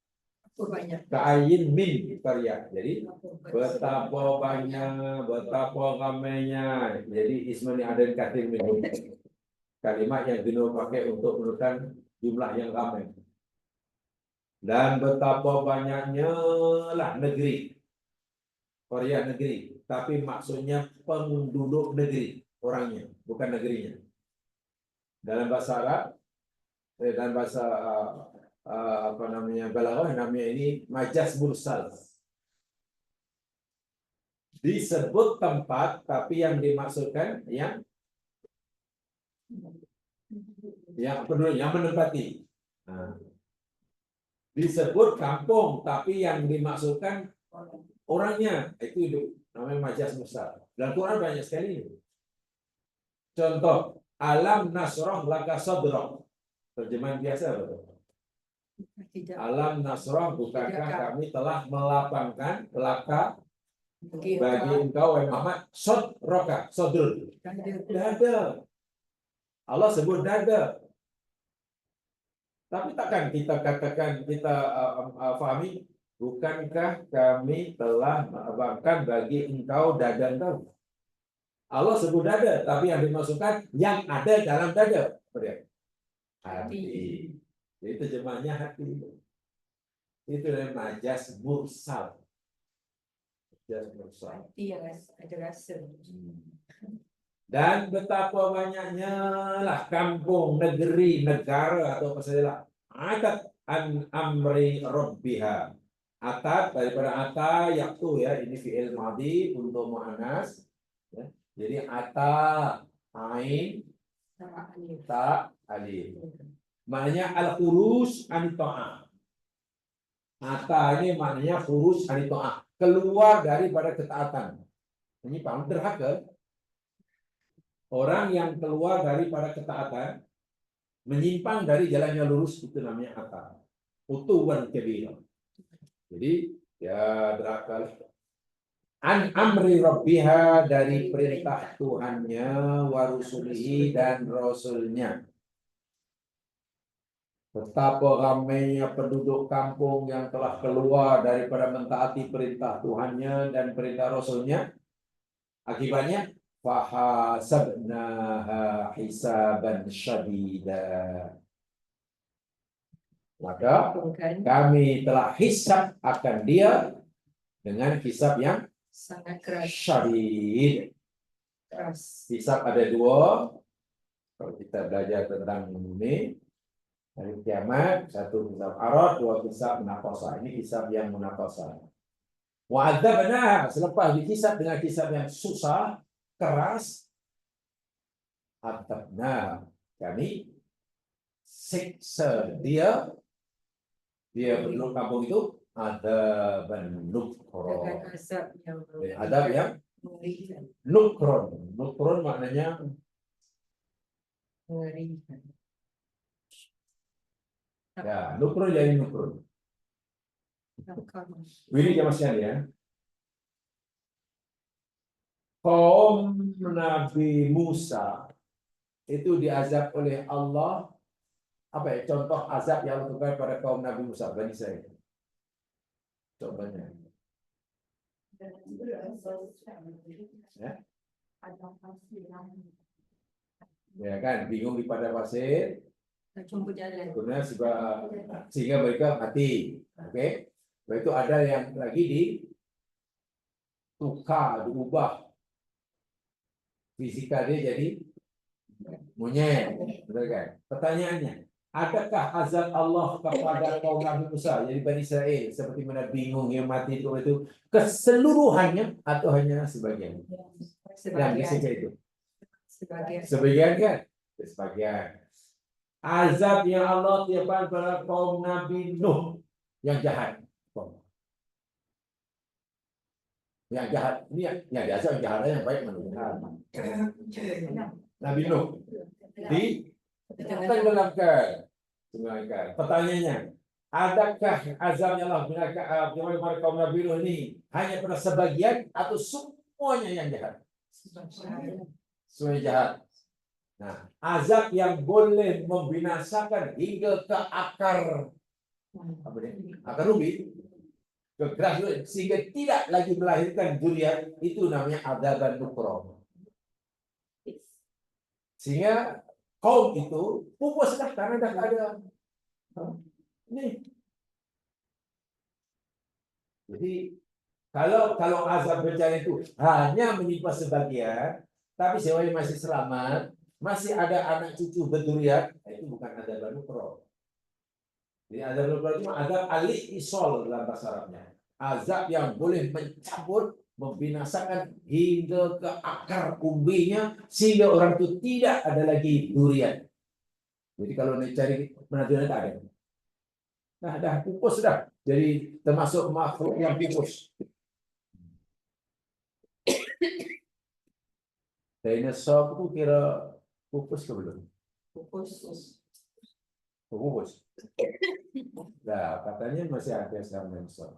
Ka'ayin min karya. Jadi betapa banyak, betapa ramainya. Jadi ismani ada katil min. Kalimat yang Bino pakai untuk menunjukkan jumlah yang ramai. Dan betapa banyaknya lah negeri. Korea negeri. Tapi maksudnya penduduk negeri. Orangnya, bukan negerinya. Dalam bahasa Arab, dalam bahasa apa namanya, balaghah, namanya ini majaz mursal. Disebut tempat, tapi yang dimaksudkan yang penduduk, yang menempati. Nah, disebut kampung, tapi yang dimaksudkan orangnya, itu hidup. Namanya majaz mursal. Dan Quran banyak sekali. Contoh, alam nasroh laka sodroh. Terjemahan biasa betul. Alam nasroh, bukankah kami telah melapangkan laka bagi engkau wahai Muhammad sodroka, sodrul, dada. Allah sebut dada. Tapi takkan kita katakan, kita fahami, bukankah kami telah melapangkan bagi engkau dada engkau. Allah sebut dada, tapi yang dimaksudkan yang ada dalam dada. Hati. Jadi terjemahnya hati. Itu namanya majaz mursal. Hati yang ada rasa. Dan betapa banyaknya lah kampung, negeri, negara atau apa saja. Atat an amri rabbiha. Atat daripada ata yaktu ya, ini fi'il madhi untuk muannas. Ya. Jadi ata ain ta alif. Maknanya al-khuruj an ta'ah. Ata ini maknanya khuruj an ta'ah, keluar daripada ketaatan. Ini paham derhaka. Orang yang keluar daripada ketaatan, menyimpang dari jalan yang lurus, itu namanya ata. Utuwan kabira. Jadi ya derhaka. An amri rabbiha, dari perintah Tuhannya, wa rusulihi, dan rasulnya. Betapa ramainya penduduk kampung yang telah keluar daripada mentaati perintah Tuhannya dan perintah Rasulnya. Akibatnya, fahasabnaha hisaban syadida. Maka kami telah hisab akan dia dengan hisab yang sangat keras. syadid. Hisab ada dua. Kalau kita belajar tentang ini, hari kiamat, satu hisab arad, dua hisab munaqasah. Ini hisab yang munaqasah. Wa adzabna, selepas dihisab dengan hisab yang susah, keras, adzabna, kami siksa dia penduduk kampung itu ada nukron. Ada yang nukron. Nukron maknanya mengerikan. Ya, nukron jadi nukron. Ini jamaah sekalian. Kaum Nabi Musa itu diazab oleh Allah. Apa ya contoh azab yang Allah lakukan pada kaum Nabi Musa? Bani Israil. Contohnya. Ya? Ya kan, bingung di padang pasir. Kemudian sehingga mereka mati. Oke. Okay? Itu ada yang lagi diubah fisika dia jadi monyet. Betul kan? Pertanyaannya, adakah azab Allah kepada kaum Nabi Musa, jadi Bani Israel, seperti mana bingung yang mati itu keseluruhannya atau hanya sebagian? Yang disebut itu. Sebagian kan? Sebagian. Azab yang Allah tiapkan pada kaum Nabi Nuh yang jahat. Yang jahat ini yang biasa, yang jahat yang baik mana? Nabi Nuh ditenggelamkan. Pertanyaannya, adakah azab yang Allah berikan kepada kaum Nabi Nuh ini hanya pada sebagian atau semuanya yang jahat? Semuanya jahat. Nah, azab yang boleh membinasakan hingga ke akar Apa dia? Akan rugi. Kekeras sehingga tidak lagi melahirkan zuriat, itu namanya adzaban nukron. Sehingga kaum itu pupus dah karena dah tak ada. Ini. Jadi kalau azab bencana itu hanya menimpa sebagian, tapi semuanya masih selamat, masih ada anak cucu berduriat, itu bukan adzaban nukron. Jadi azab nukron itu azab al-isol dalam bahasa Arabnya. Azab yang boleh mencabut, membinasakan hingga ke akar umbinya sehingga orang itu tidak ada lagi durian. Jadi kalau nak cari penantuan tak ada. Nah, dah pupus dah. Jadi termasuk makhluk yang pupus. Dinosaur itu kira pupus ke belum? Pupus. Pupus. Nah, katanya masih ada sekarang dinosaur.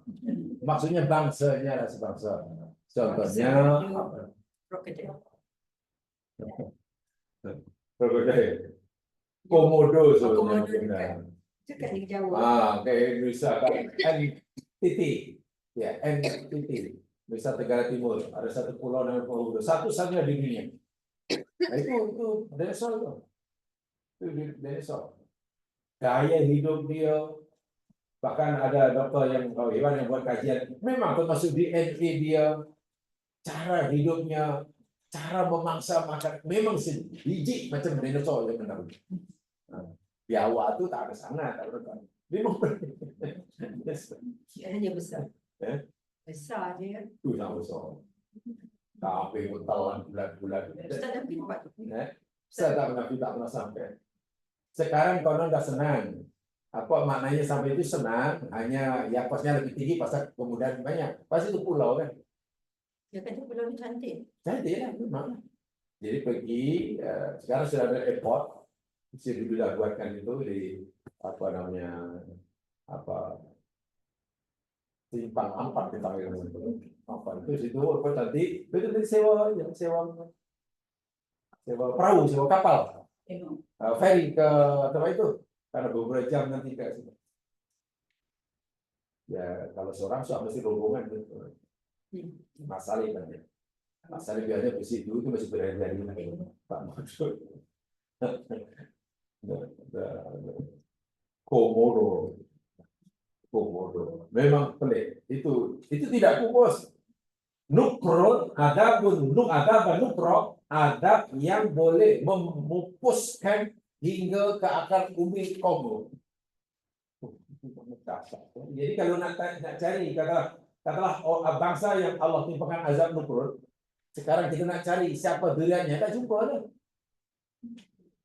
Maksudnya bangsanya lah sebangsa. Contohnya apa? Krokodil. Krokodil. Komodo Komodo sebenarnya. Itu kan di Jawa. Kayak Indonesia kan NTT. Ya, NTT. Nusa Tenggara Timur. Ada satu pulau namanya Komodo. Satu-satunya di dunia. Nah, itu dinosaur itu. Itu dinosaur. Gaya hidup dia, bahkan ada dokter yang hewan yang buat kajian, memang termasuk DNA dia, cara hidupnya, cara memangsa makan, memang sebiji macam dinosaur yang benar. Biawak itu tak ada sangat, tak ada. Memang Hanya besar. Besar dia. itu yang besar. Tapi tahun bulan-bulan. Ustaz dah pergi buat tu. Saya tak pernah sampai. Sekarang konon dah senang. Apa maknanya sampai itu senang? Hanya ya kosnya lebih tinggi, pasal kemudahan banyak. Pasti itu pulau kan? Ya kan tu pulau ni cantik. Cantik lah, memang. Jadi pergi. Sekarang sudah ada airport. Mesti dulu dah buatkan itu di apa namanya simpang 4 di Tangerang itu. Apa itu situ apa cantik. Itu sewa perahu, sewa kapal. Ferry ke tempat itu karena beberapa jam nanti ke situ. Ya kalau seorang mesti rombongan gitu. Masalah kan ya. Masalah biasanya di situ itu masih berhari-hari Pak Maksud. Komodo. Memang pelik. Itu tidak pupus. Nukron adab nukro adab yang boleh memupuskan hingga ke akar umbi Kongo. Jadi kalau nak cari katalah bangsa yang Allah timpakan azab nukron, sekarang kita nak cari siapa duriannya tak jumpa dah.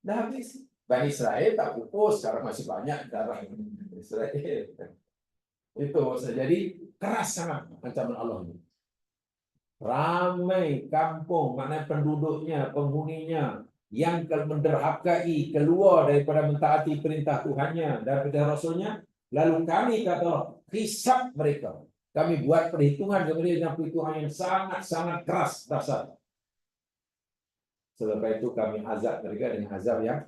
Dah habis. Bani Israel tak pupus, sekarang masih banyak darah Israel. Itu jadi keras sangat ancaman Allah ini. Ramai kampung, mana penduduknya, penghuninya yang menderhakai keluar daripada mentaati perintah Tuhannya dan perintah Rasulnya, lalu kami kata hisab mereka. Kami buat perhitungan dengan perhitungan yang sangat-sangat keras dasar. Selepas itu kami azab mereka dengan azab yang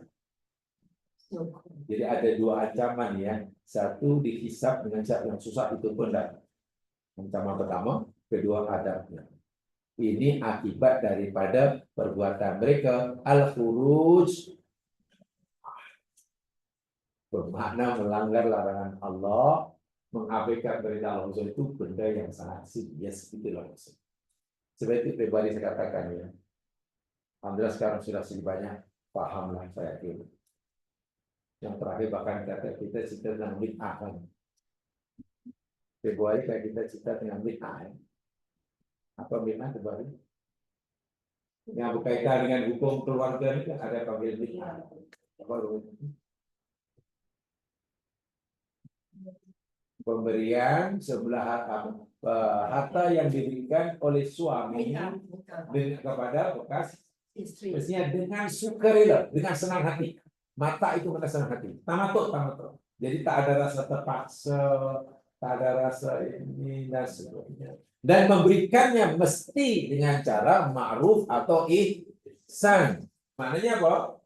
jadi ada dua ancaman ya. Satu dihisab dengan cara yang susah, itu pun dah. Ancaman pertama, kedua adabnya. Ini akibat daripada perbuatan mereka al-khuruj, bermakna melanggar larangan Allah, mengabaikan perintah Allah. Itu benda yang sangat serius itu loh. Sebab itu pribadi saya katakan ya. Alhamdulillah sekarang sudah sedikit banyak paham lah saya itu. Yang terakhir bahkan kata kita cerita tentang bid'ah kan. Februari kita cerita tentang bid'ah. Apa bid'ah Februari? Yang berkaitan dengan hukum keluarga ini kan ada panggil bid'ah. Apa pemberian sebelah harta yang diberikan oleh suami kepada bekas istri. Mestinya dengan sukarela, dengan senang hati. Mata itu dengan senang hati. Tamatut. Jadi tak ada rasa terpaksa, tak ada rasa ini dan sebagainya. Dan memberikannya mesti dengan cara ma'ruf atau ihsan. Maknanya apa?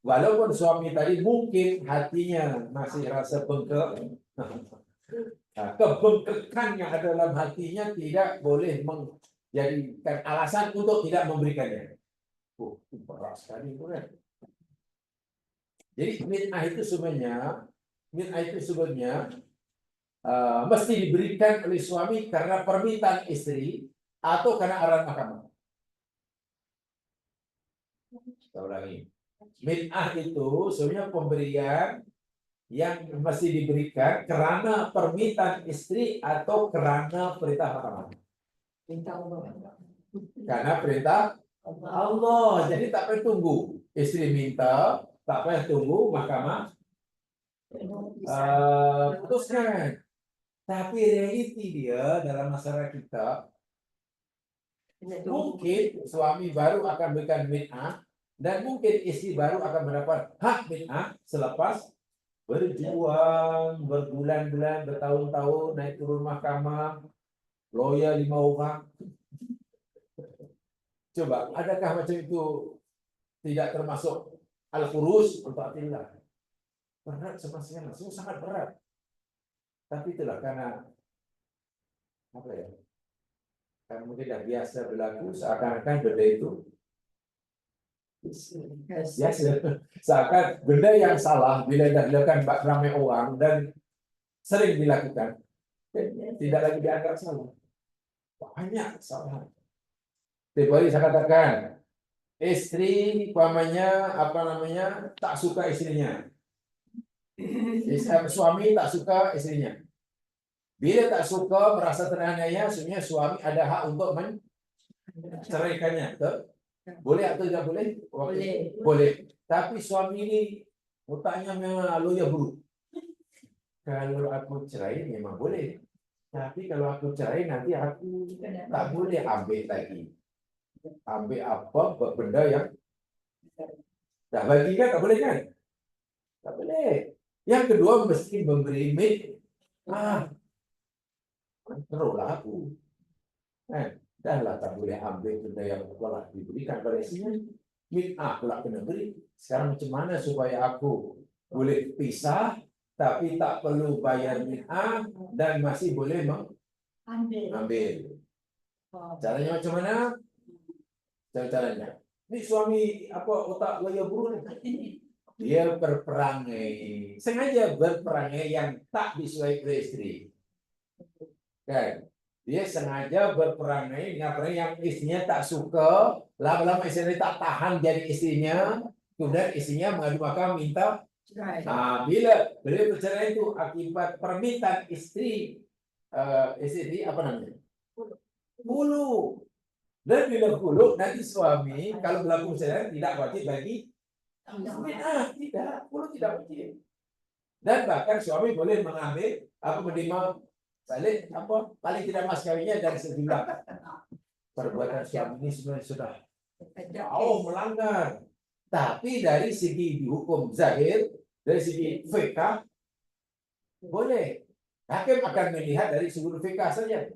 Walaupun suami tadi mungkin hatinya masih rasa bengkak, Nah, kebengkekan yang ada dalam hatinya tidak boleh menjadikan alasan untuk tidak memberikannya. Itu berat sekali itu kan. Jadi min'ah itu sebenarnya mesti diberikan oleh suami karena permintaan istri atau karena arahan mahkamah. Kita ulangi. Min'ah itu sebenarnya pemberian yang mesti diberikan karena permintaan istri atau karena perintah mahkamah. Karena perintah Allah. Jadi tak payah tunggu. Istri minta, tak payah tunggu mahkamah putuskan. Tapi realiti dia dalam masyarakat kita, mungkin suami baru akan berikan min'ah dan mungkin istri baru akan mendapat hak min'ah selepas berjuang berbulan-bulan, bertahun-tahun, naik turun mahkamah, lawyer 5 orang. Coba, adakah macam itu tidak termasuk al-furus untuk atillah? Berat semestinya, sangat berat. Tapi itulah karena apa ya? Karena mungkin dah biasa berlaku, seakan-akan benda itu biasa. Seakan benda yang salah bila dah dilakukan ramai orang dan sering dilakukan, tidak lagi dianggap salah. Banyak kesalahan. Tiap hari saya katakan, istri umpamanya tak suka istrinya, suami tak suka istrinya. Bila tak suka, merasa teraniaya, sebenarnya suami ada hak untuk menceraikannya. Boleh atau tidak boleh? Boleh. Tapi suami ini otaknya memang loya buruk. Kalau aku cerai memang boleh. Tapi kalau aku cerai nanti aku tak boleh ambil lagi. Ambil apa benda yang dah bagi kan, tak boleh kan? Tak boleh. Yang kedua mesti memberi teruslah aku. Dah lah tak boleh ambil benda yang telah diberikan pada istrinya. Min'ah pula kena beri. Sekarang macam mana supaya aku boleh pisah tapi tak perlu bayar min'ah dan masih boleh ambil. Caranya macam mana? Caranya. Ini suami otak loya buruk ni. Dia berperangai, sengaja berperangai yang tak disukai oleh istri. Kan? Dia sengaja berperangai dengan perangai yang istrinya tak suka, lama-lama istrinya tak tahan jadi istrinya, kemudian istrinya mengadu mahkamah minta. Bila bercerai itu akibat permintaan istri apa namanya? Hulu. Dan bila hulu nanti suami kalau berlaku perceraian tidak wajib bagi tidak, hulu tidak wajib. Dan bahkan suami boleh mengambil menerima balik paling tidak mas kawinnya dari sejumlah perbuatan suami ini sebenarnya sudah jauh melanggar. Tapi dari segi hukum zahir, dari segi fikah boleh. Hakim akan melihat dari sudut fikah saja.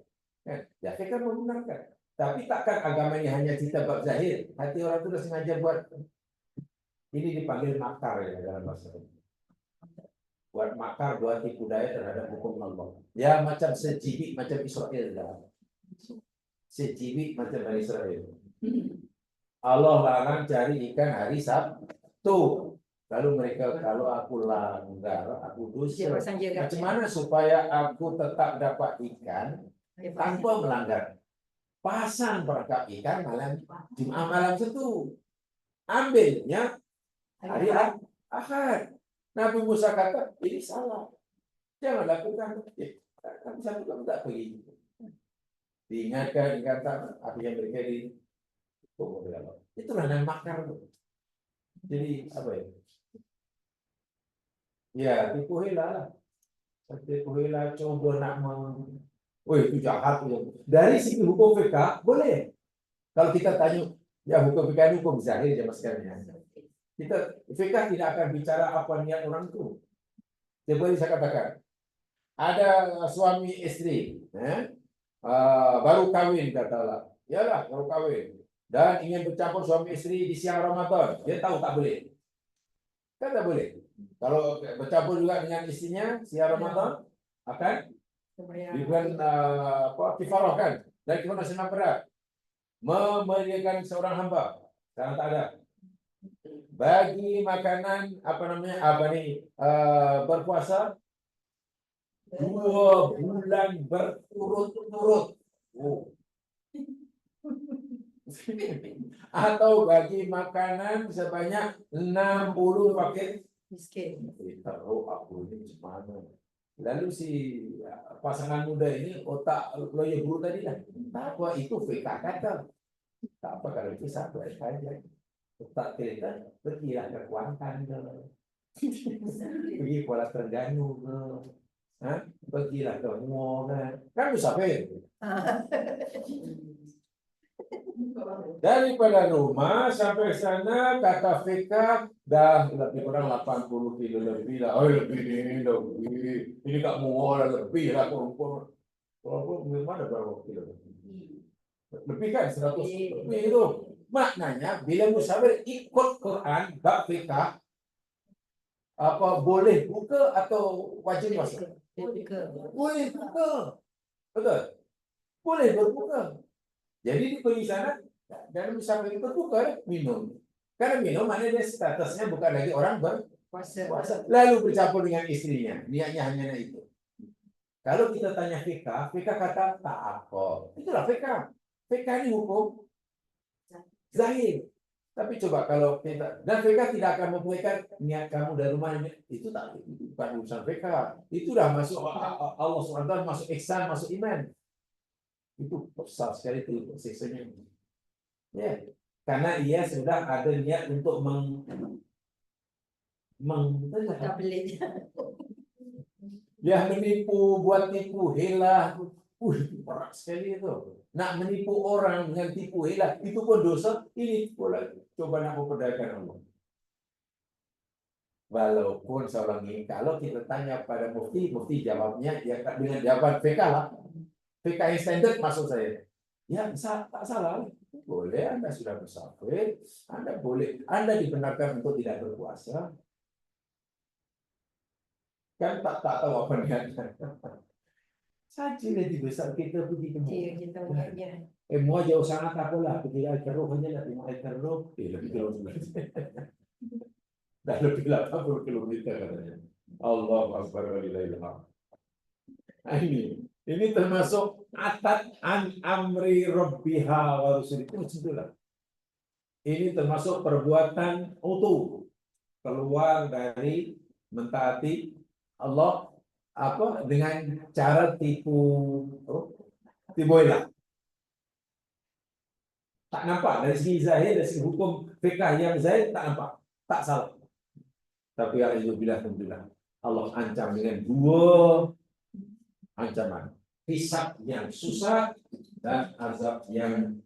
Ya fikah membenarkan. Tapi takkan agama ini hanya cerita bab zahir. Hati orang itu sudah sengaja buat. Ini dipanggil makar ya dalam bahasa ini. Buat makar, buat tipu daya terhadap hukum Allah. Ya macam sejibik macam Israel dah. Sejibik macam Bani Israel. Allah larang cari ikan hari Sabtu. Lalu mereka kalau aku langgar, aku dosa. Macam mana supaya aku tetap dapat ikan tanpa melanggar? Pasang perangkap ikan malam Jumat malam itu. Ambilnya hari Ahad. Nabi Musa kata, ini salah. Jangan lakukan. Nabi Musa tak pergi. Diingatkan, akhirnya mereka di itulah yang makar. Jadi apa ya? Ya, tipu hela. Tipu hela coba nak itu jahat. Dari segi hukum fikah boleh. Kalau kita tanya, ya hukum fikah hukum zahir zaman sekarang. Kita fikah tidak akan bicara apa niat orang itu. Seperti saya katakan, ada suami istri, baru kawin katalah, yalah baru kawin dan ingin bercampur suami istri di siang Ramadan, dia tahu tak boleh, kan tak boleh. Kalau bercampur juga dengan istrinya siang Ramadan, akan diberikan kifarah kan, dari kifarah senang berat, memeliharakan seorang hamba, sekarang tak ada. Bagi makanan berpuasa 2 bulan berturut-turut. Atau bagi makanan sebanyak 60 paket miskin. taruh aku ini gimana. Lalu si pasangan muda ini otak lawyer guru tadi lah. Tak apa itu fake kata. Tak apa kalau itu satu saja. Otak kita pergilah ke Kuantan pergi Kuala Terengganu pergilah ke Muar kan bisa daripada rumah sampai sana kata Fika dah lebih kurang 80 kilo lebih lah. Oh lebih ini tak mau lebih lah walaupun mana berapa kilo lebih kan 100 lebih itu. Maknanya bila musafir ikut Quran bab Fika boleh buka atau wajib puasa? Boleh buka. Betul? Boleh berbuka. Jadi di sana dalam musafir itu berbuka minum. Karena minum maknanya dia statusnya bukan lagi orang berpuasa. Lalu bercampur dengan istrinya. Niatnya hanya itu. Kalau kita tanya Fika kata tak apa. Itulah Fika. Fika ini hukum zahir. Tapi coba kalau kita dan VK tidak akan memberikan niat kamu dari rumah itu tak bukan urusan VK. Itu dah masuk Allah SWT masuk ihsan, masuk iman. Itu besar sekali itu siksanya. Ya, karena ia sudah ada niat untuk dia menipu, buat tipu, helah. Berat sekali itu. Nak menipu orang dengan tipu helah itu pun dosa. Ini coba nak memperdagangkan Allah. Walaupun seorang ini kalau kita tanya pada mufti jawabnya ya dengan jawaban FK lah. FK yang standar maksud saya. Ya tak salah. Boleh Anda sudah bersafir, Anda boleh, Anda dibenarkan untuk tidak berpuasa. Kan tak tahu apa niatnya. Saja lagi besar kita pergi ke mau jauh sangat apa lah pergi air keruh aja lah tengok air keruh lebih jauh dah lebih 80 kilometer katanya. Allah Akbar walillahilhamd. Ini termasuk atat an amri rabbiha wa rusul itu itulah. Ini termasuk perbuatan utuh keluar dari mentaati Allah dengan cara tipu helah. Tak nampak dari segi zahir, dari segi hukum fikih yang zahir tak nampak, tak salah. Tapi alhamdulillah Allah ancam dengan 2 ancaman, hisab yang susah dan azab yang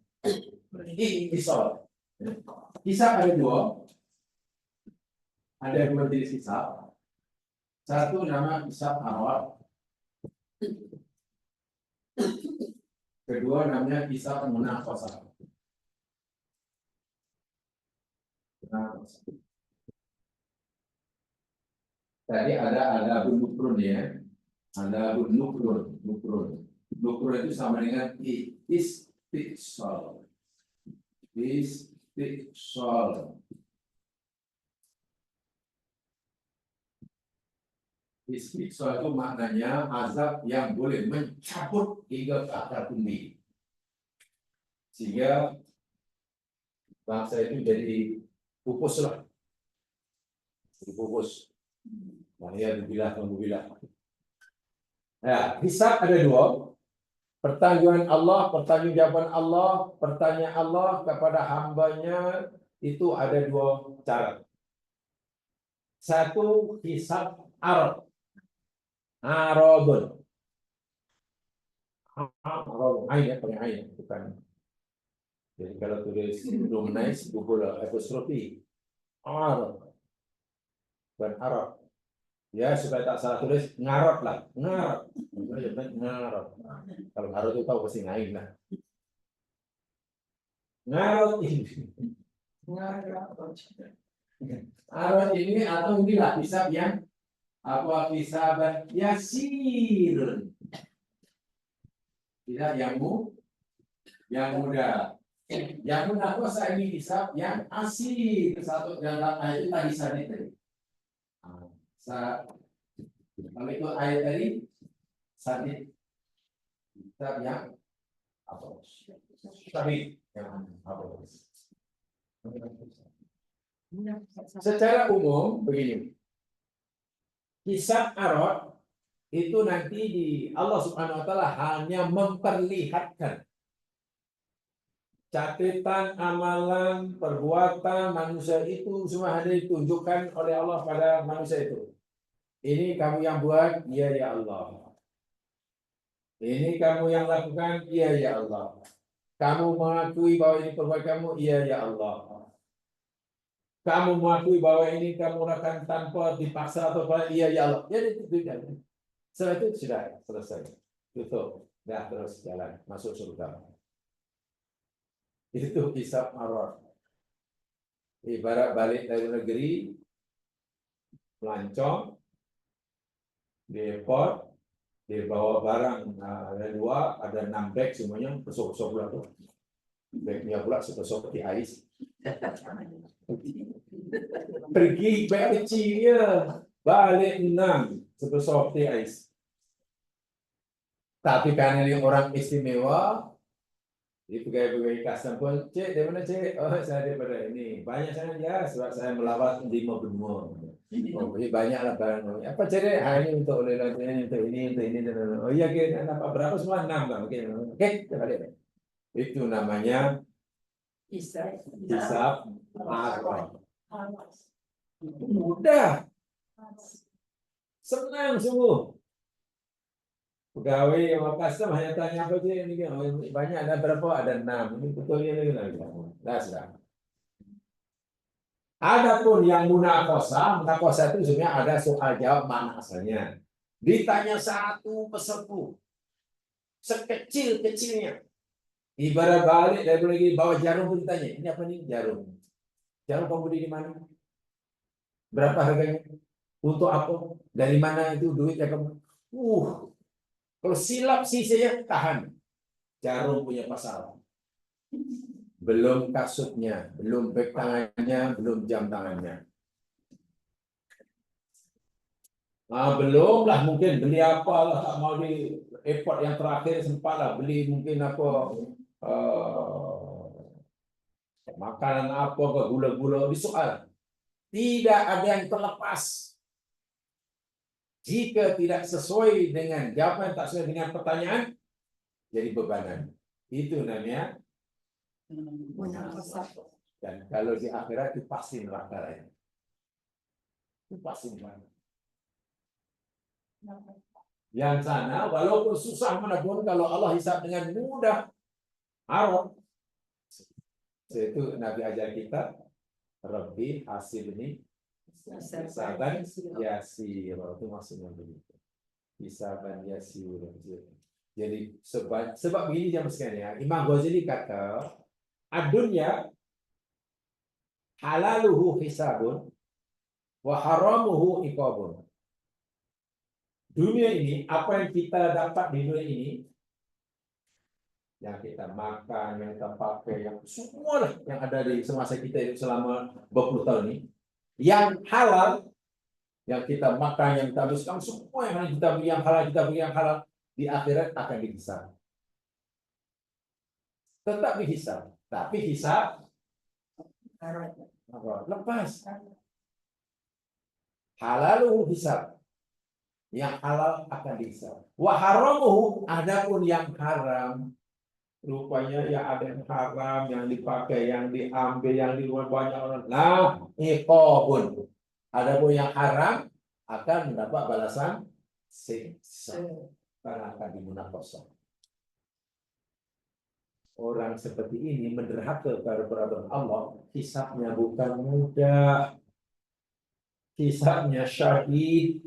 ikhtisar. Hisab ada 2. Ada 2 jenis hisab. Satu nama hisab awal. Kedua namanya hisab munafasah. Tadi ada nukrun ya. Ada nukrun. Nukrun itu sama dengan istiqsal. Istiqsal itu maknanya azab yang boleh mencabut hingga ke akar bumi. Sehingga bangsa itu jadi pupus lah. Pupus. Alhamdulillah. Ya, hisab ada 2. Pertanggungjawaban Allah, pertanyaan Allah kepada hambanya itu ada 2 cara. Satu hisab Arabun. Ain pakai ain bukan. Jadi kalau tulis dominis Google apostrofi Arab bukan Arab. Ya supaya tak salah tulis ngarap lah, ngarap. Kalau ngarap itu tahu pasti ngain lah. Ngarap ini atau inilah hisab yang Apa hisaban yasir. Tidak yang mudah. Yang mudah kuasa ini hisab yang asir. Satu dalam ayat itu tadi saya tadi. Kalau itu ayat tadi sadit hisab yang apa? Sadit yang apa? Secara umum begini. Hisab arad itu nanti di Allah Subhanahu wa taala hanya memperlihatkan catatan amalan perbuatan manusia itu semua hanya ditunjukkan oleh Allah pada manusia itu. Ini kamu yang buat, iya ya Allah. Ini kamu yang lakukan, iya ya Allah. Kamu mengakui bahwa ini perbuatan kamu, iya ya Allah. Kamu mengakui bahwa ini kamu lakukan tanpa dipaksa atau apa, iya ya Allah. Jadi itu. Setelah itu sudah selesai. Tutup. Dah terus jalan masuk surga. Itu hisab arad. Ibarat balik dari negeri, melancong di airport, dibawa barang ada 2, ada 6 bag semuanya besok-besok pula tuh. Bagnya pula seperti ais. Pergi bag kecil ya, balik 6 seperti ais. Tapi karena ini orang istimewa, di pegawai-pegawai custom pun, cek, dari mana cek? Oh, saya daripada ini. Banyak sangat ya, sebab saya melawat 5 benua. Oh, jadi banyaklah barang. Apa cek? Ini untuk oleh ini, untuk ini. Oh iya, kita dapat berapa semua? 6 kan? Oke, kita balik. Itu namanya hisab arad. Mudah, senang sungguh. Pegawai yang custom hanya tanya apa sih ini banyak, ada berapa? Ada 6. Ini betul ini lagi. Nah, sudah. Adapun yang munakosa itu sebenarnya ada soal jawab mana asalnya. Ditanya satu persatu, sekecil-kecilnya. Ibarat balik dari lagi bawa jarum pun ditanya, ini apa nih jarum? Jarum kamu beli di mana? Berapa harganya? Untuk apa? Dari mana itu duitnya kamu? Kalau silap sisanya tahan. Jarum punya pasal. Belum kasutnya, belum beg tangannya, belum jam tangannya. Nah, belum lah mungkin beli apa lah, tak mau di airport yang terakhir sempat lah beli mungkin apa makanan apa ke gula-gula di soal. Tidak ada yang terlepas. Jika tidak sesuai dengan jawaban, tak sesuai dengan pertanyaan, jadi bebanan. Itu namanya dan kalau di akhirat itu pasti neraka lain. Itu pasti neraka. Yang sana walaupun susah manapun kalau Allah hisab dengan mudah, arad. Itu Nabi ajar kita, Rabbi hasibni hisaban yasir. Itu maksudnya begitu. Hisaban yasir. Jadi sebab begini jam sekalian ya. Imam Ghazali kata, ad-dunya halaluhu hisabun wa haramuhu iqabun. Dunia ini, apa yang kita dapat di dunia ini, yang kita makan, yang kita pakai, yang semua lah yang ada di semasa kita hidup selama 20 tahun ini, yang halal, yang kita makan, yang kita habiskan, semua yang kita beli yang halal, kita beli yang halal, di akhirat akan dihisab. Tetap dihisab, tapi hisab lepas. Halaluhu hisab. Yang halal akan dihisab. Wa haramuhu, adapun yang haram, rupanya ya ada yang haram, yang dipakai, yang diambil, yang dibuat banyak orang. Nah, iqabun. Adapun yang haram akan mendapat balasan siksa karena akan dimunafasah. Orang seperti ini menderhaka kepada peraturan Allah, hisabnya bukan mudah. Hisabnya syahid.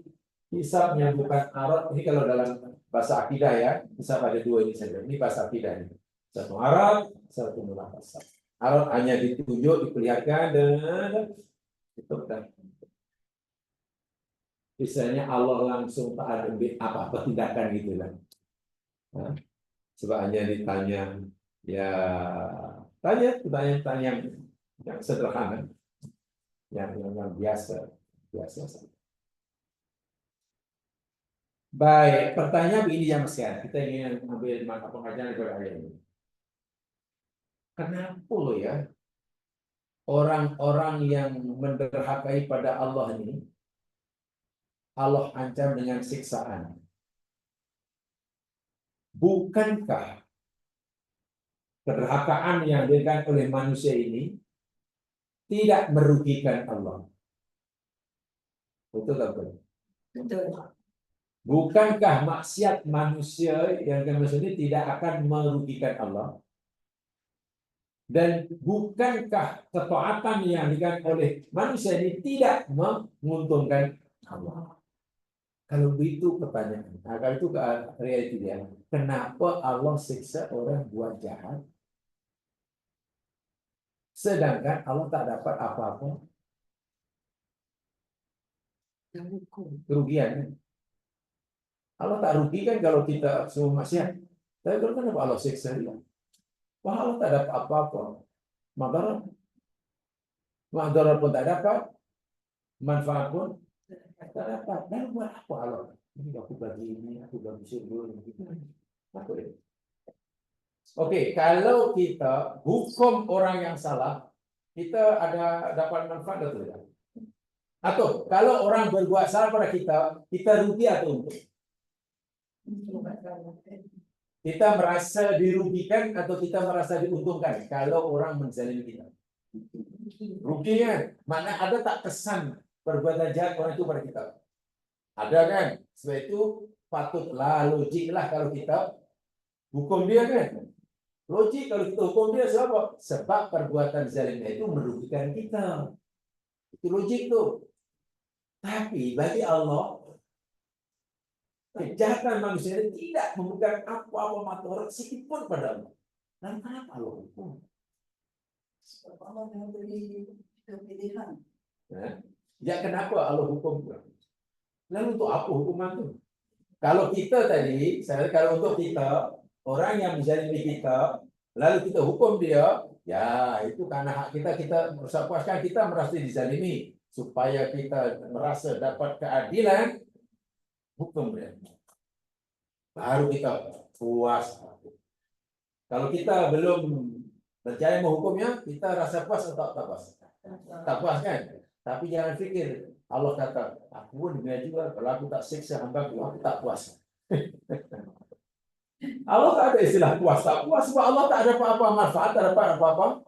Hisabnya bukan arad. Ini kalau dalam bahasa akidah ya, hisab ada 2 ini saja. Ini bahasa akidah ini. Satu arad, satu munafasah. Arad hanya ditunjuk, diperlihatkan dan itu dan misalnya Allah langsung tak ada apa-apa tindakan gitu kan. Nah, sebab hanya ditanya, ya tanya pertanyaan yang sederhana, yang biasa, biasa saja. Baik, pertanyaan begini ya Mas ya. Kita ingin ambil mata pengajaran dari ayat ini. Kenapa lo ya orang-orang yang menderhakai pada Allah ini, Allah ancam dengan siksaan? Bukankah kedurhakaan yang dilakukan oleh manusia ini tidak merugikan Allah? Betul tak betul? Betul. Bukankah maksiat manusia yang ini tidak akan merugikan Allah? Dan bukankah ketaatan yang dilakukan oleh manusia ini tidak menguntungkan Allah? Kalau begitu pertanyaan, kalau itu ke reality dia, kenapa Allah siksa orang buat jahat, sedangkan Allah tak dapat apa-apa kerugian? Allah tak rugi kan kalau kita semua maksiat. Tapi kalau kenapa Allah siksa dia? Wah, Allah tak dapat apa-apa. Madarat pun tak dapat, manfaat pun tak dapat. Lalu buat apa Allah? Ini aku bagi ini, aku bagi syurga. Apa ini? Oke, kalau kita hukum orang yang salah, kita ada dapat manfaat atau tidak? Atau kalau orang berbuat salah pada kita rugi atau untung? Kita merasa dirugikan atau kita merasa diuntungkan kalau orang menzalimi kita? Rugi kan? Mana ada tak kesan perbuatan jahat orang itu pada kita? Ada kan? Sebab itu patutlah, logiklah kalau kita hukum dia kan? Logik kalau kita hukum dia sebab perbuatan zalimnya itu merugikan kita. Itu logik tuh. Tapi bagi Allah, kejahatan manusia ini tidak memberikan apa-apa madarat sedikit pun pada Allah. Dan kenapa Allah hukum? Sebab Allah memberi pilihan. Ya kenapa Allah hukum? Lalu untuk apa hukuman itu? Kalau kita tadi, kalau untuk kita, orang yang menzalimi kita, lalu kita hukum dia, ya itu karena hak kita merasa puaskan, kita merasa dizalimi. Supaya kita merasa dapat keadilan, hukum dia. Baru kita puas. Kalau kita belum percaya menghukumnya, kita rasa puas atau tak puas? Tak puas kan? Tapi jangan fikir, Allah kata, aku pun demikian juga, kalau aku tak siksa hamba-Ku, aku tak puas. Allah tak ada istilah puas, tak puas, sebab Allah tak ada apa-apa manfaat, tak dapat apa-apa.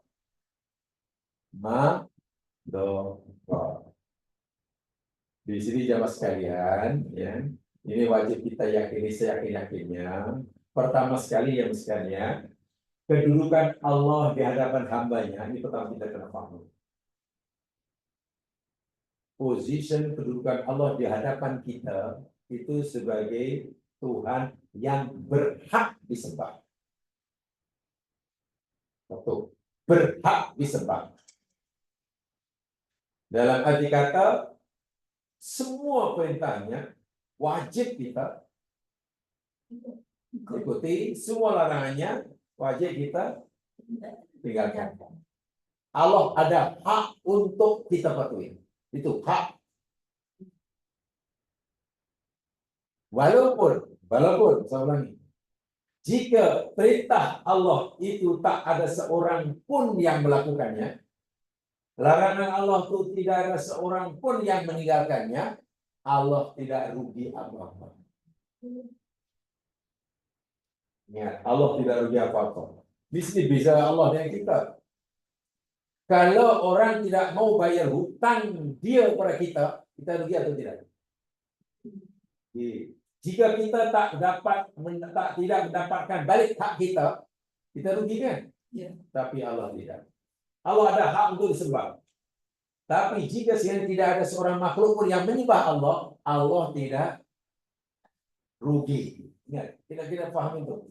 Di sini jamaah sekalian, ya, ini wajib kita yakini seyakin-yakinnya. Pertama sekali yang sekalian, kedudukan Allah di hadapan hambanya, ini pertama kita kena paham. Position kedudukan Allah di hadapan kita itu sebagai Tuhan yang berhak disembah. Satu, berhak disembah. Dalam arti kata, semua perintahnya wajib kita ikuti, semua larangannya wajib kita tinggalkan. Allah ada hak untuk kita patuhi. Itu hak. Walaupun saya ulangi, jika perintah Allah itu tak ada seorang pun yang melakukannya, larangan Allah itu tidak ada seorang pun yang meninggalkannya, Allah tidak rugi apa-apa. Ya, Allah tidak rugi apa-apa. Di sini bisa Allah dengan kita. Kalau orang tidak mau bayar hutang dia kepada kita rugi atau tidak? Jika kita tidak mendapatkan balik hak kita rugi kan? Ya. Tapi Allah tidak. Allah ada hak untuk disembah. Tapi jika sekiranya tidak ada seorang makhluk pun yang menyembah Allah, Allah tidak rugi. Ya, kita paham itu.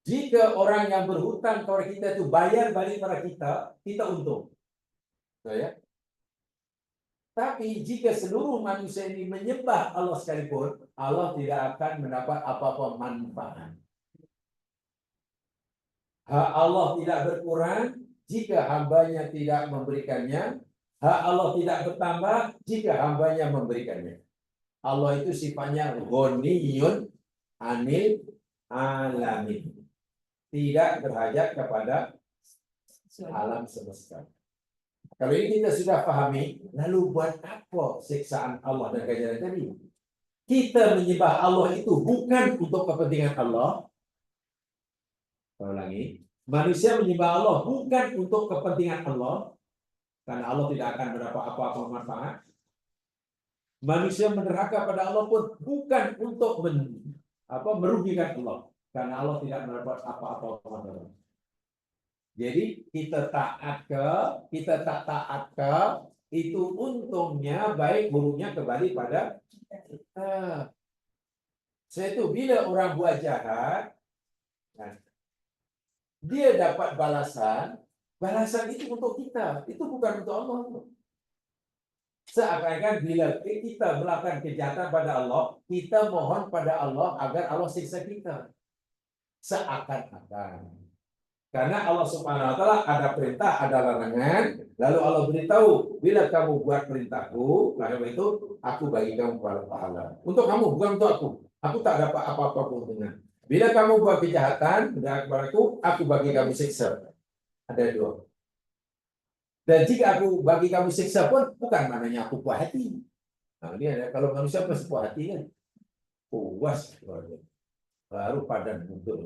Jika orang yang berhutang kepada kita itu bayar balik kepada kita untung. So, ya. Tapi jika seluruh manusia ini menyembah Allah sekalipun, Allah tidak akan mendapat apa-apa manfaat. Hak Allah tidak berkurang jika hambanya tidak memberikannya. Hak Allah tidak bertambah jika hambanya memberikannya. Allah itu sifatnya ghaniyun anil alamin. Tidak berhajat kepada alam semesta. Kalau ini kita sudah pahami, lalu buat apa siksaan Allah dan ganjaran tadi? Kita menyembah Allah itu bukan untuk kepentingan Allah. Saya ulangi, manusia menyembah Allah bukan untuk kepentingan Allah, karena Allah tidak akan mendapat apa-apa manfaat. Manusia menerhaka pada Allah pun bukan untuk merugikan Allah, karena Allah tidak mendapat apa-apa manfaat. Jadi kita tak taat ke, itu untungnya baik buruknya kembali pada kita. Saya itu bila orang buat jahat, dia dapat balasan itu untuk kita, itu bukan untuk Allah. Seakan-akan bila kita melakukan kejahatan pada Allah, kita mohon pada Allah agar Allah siksa kita. Seakan-akan. Karena Allah Subhanahu wa taala ada perintah, ada larangan, lalu Allah beritahu, bila kamu buat perintahku, lalu itu aku bagi kamu pahala. Untuk kamu, bukan untuk aku. Aku tak dapat apa-apa keuntungan. Bila kamu buat kejahatan kepadaku, aku bagi kamu siksa. Ada dua. Dan jika aku bagi kamu siksa pun, bukan maknanya aku puas hati. Nah, ini ada, kalau manusia pasti puas hati kan, puas baru padan untuk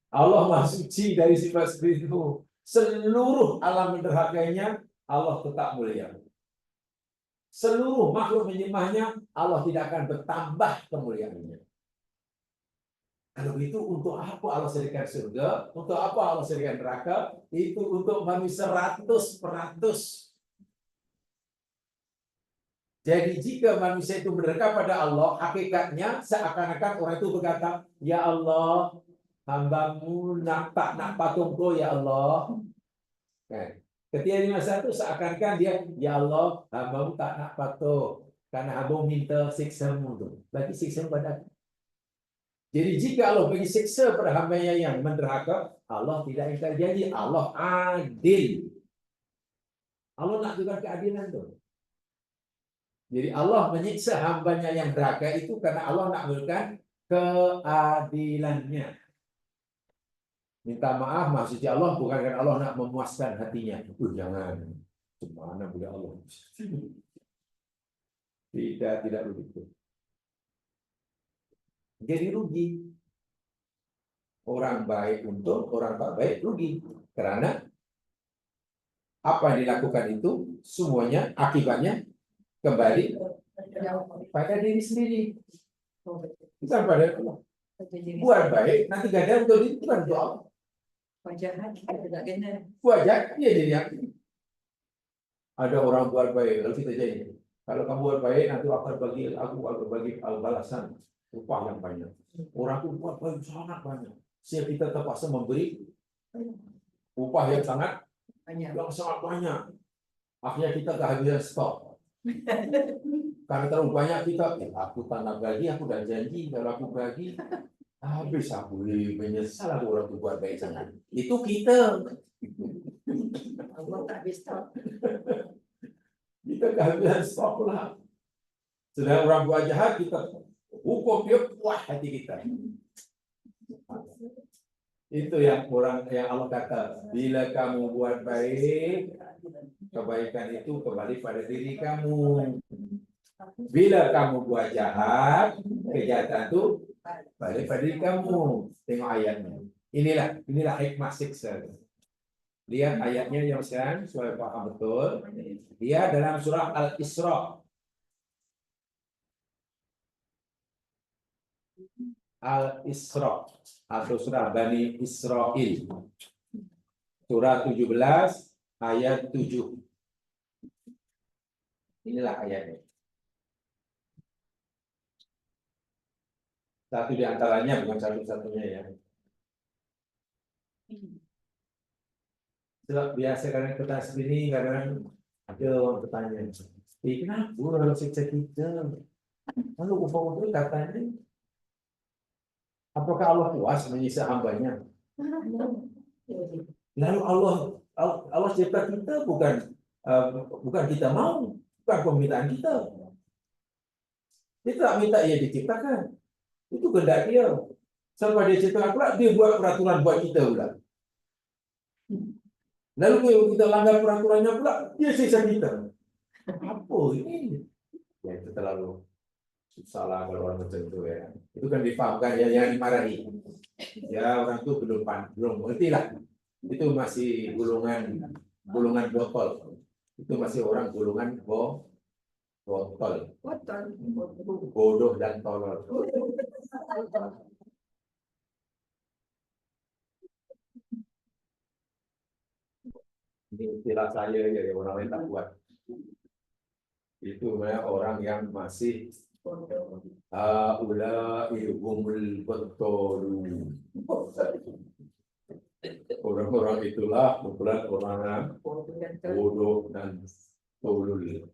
Allah Maha Suci dari sifat seperti itu. Seluruh alam menderhakainya, Allah tetap mulia. Seluruh makhluk menyembahnya, Allah tidak akan bertambah kemuliaannya. Kalau itu untuk apa Allah sediakan surga? Untuk apa Allah sediakan neraka? Itu untuk manusia 100%. Jadi jika manusia itu mendekat pada Allah, hakikatnya seakan-akan orang itu berkata, ya Allah, hambamu nak patungku ya Allah. Kan? Ketika di masa itu seakan-akan dia, ya Allah, hambamu tak nak patung, karena hambamu minta siksamu tu. Bagi siksa pada aku. Jadi jika Allah bagi siksa pada hambanya yang menderhaka, Allah tidak ingkar janji. Allah adil. Allah nak juga keadilan tu. Jadi Allah menyiksa hambanya yang derhaka itu karena Allah nak memberikan keadilannya. Minta maaf maksudnya Allah bukan karena Allah nak memuaskan hatinya. Jangan. Gimana boleh Allah? Tidak begitu. Jadi rugi. Orang baik untung, orang tak baik rugi. Karena apa yang dilakukan itu semuanya akibatnya kembali pada diri sendiri. Bukan pada Allah. Buat baik, nanti gak ada untuk itu, bukan untuk Allah. Buat jahat, dia jadi yakin. Ada orang buat baik, lalu kita jadi. Kalau kamu buat baik, nanti aku akan bagi balasan upah yang banyak. Orang itu buat baik sangat banyak. Sehingga kita terpaksa memberi upah yang sangat banyak. Akhirnya kita kehabisan stok. Karena terlalu banyak kita, aku tanam lagi, aku dah janji kalau aku bagi habis aku menyesal aku orang itu buat baik sangat. Itu kita. Allah tak habis stok. Kita kehabisan stok lah. Sedang orang buat jahat kita hukum dia puas hati kita. Itu yang Allah kata, bila kamu buat baik, kebaikan itu kembali pada diri kamu. Bila kamu buat jahat, kejahatan itu balik pada diri kamu. Tengok ayatnya. Inilah hikmah siksa. Lihat ayatnya yang sekarang supaya paham betul. Dia dalam surah Al-Isra. Al-Isra atau surah Bani Israil. Surah 17 ayat 7. Inilah ayatnya. Satu di antaranya, bukan satu-satunya ya. biasa kadang kita sendiri kadang ada orang bertanya, kenapa harus siksa kita? Lalu ufak-ufak katanya, apakah Allah puas menyiksa hambanya? Lalu Allah cipta kita bukan kita mau, bukan permintaan kita. Dia tak minta ia diciptakan. Itu kehendak dia. Sampai dia ciptakan pula, dia buat peraturan buat kita pula. Lalu kalau kita langgar peraturannya pula, dia siksa kita. Apa ini? Ya itu terlalu salah kalau orang macam itu ya. Itu kan difahamkan ya, yang dimarahi. Ya orang itu belum mengerti lah. Itu masih golongan botol. Itu masih orang golongan botol. Bodoh dan tolol. Ini istilah saya ya, orang lain tak buat. Itu orang yang masih ula'ihumul betul. Orang-orang itulah kumpulan orang bodoh dan tolol.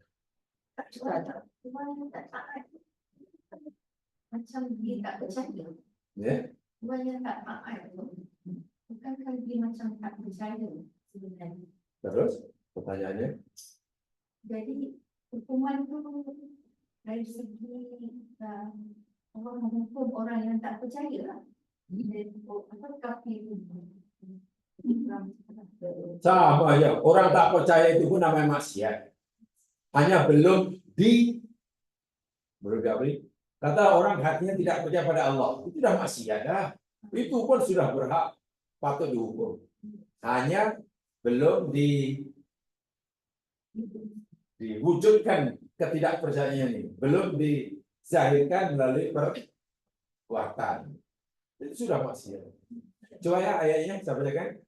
Macam dia tak percaya. Ya, Banyak tak taat. Bukankah dia macam tak percaya sebenarnya? terus pertanyaannya, Jadi hukuman tu dari segi orang menghukum orang yang tak percaya lah. Apa kafir sama aja. Orang tak percaya itu pun namanya maksiat. Hanya belum diakui. Kata orang hatinya tidak percaya pada Allah, itu sudah maksiat dah. Itu pun sudah berhak patut dihukum. Hanya belum diwujudkan ketidakpercayaan ini, belum dizahirkan melalui perbuatan. Itu sudah maksiat. Coba ya ayatnya saya bacakan.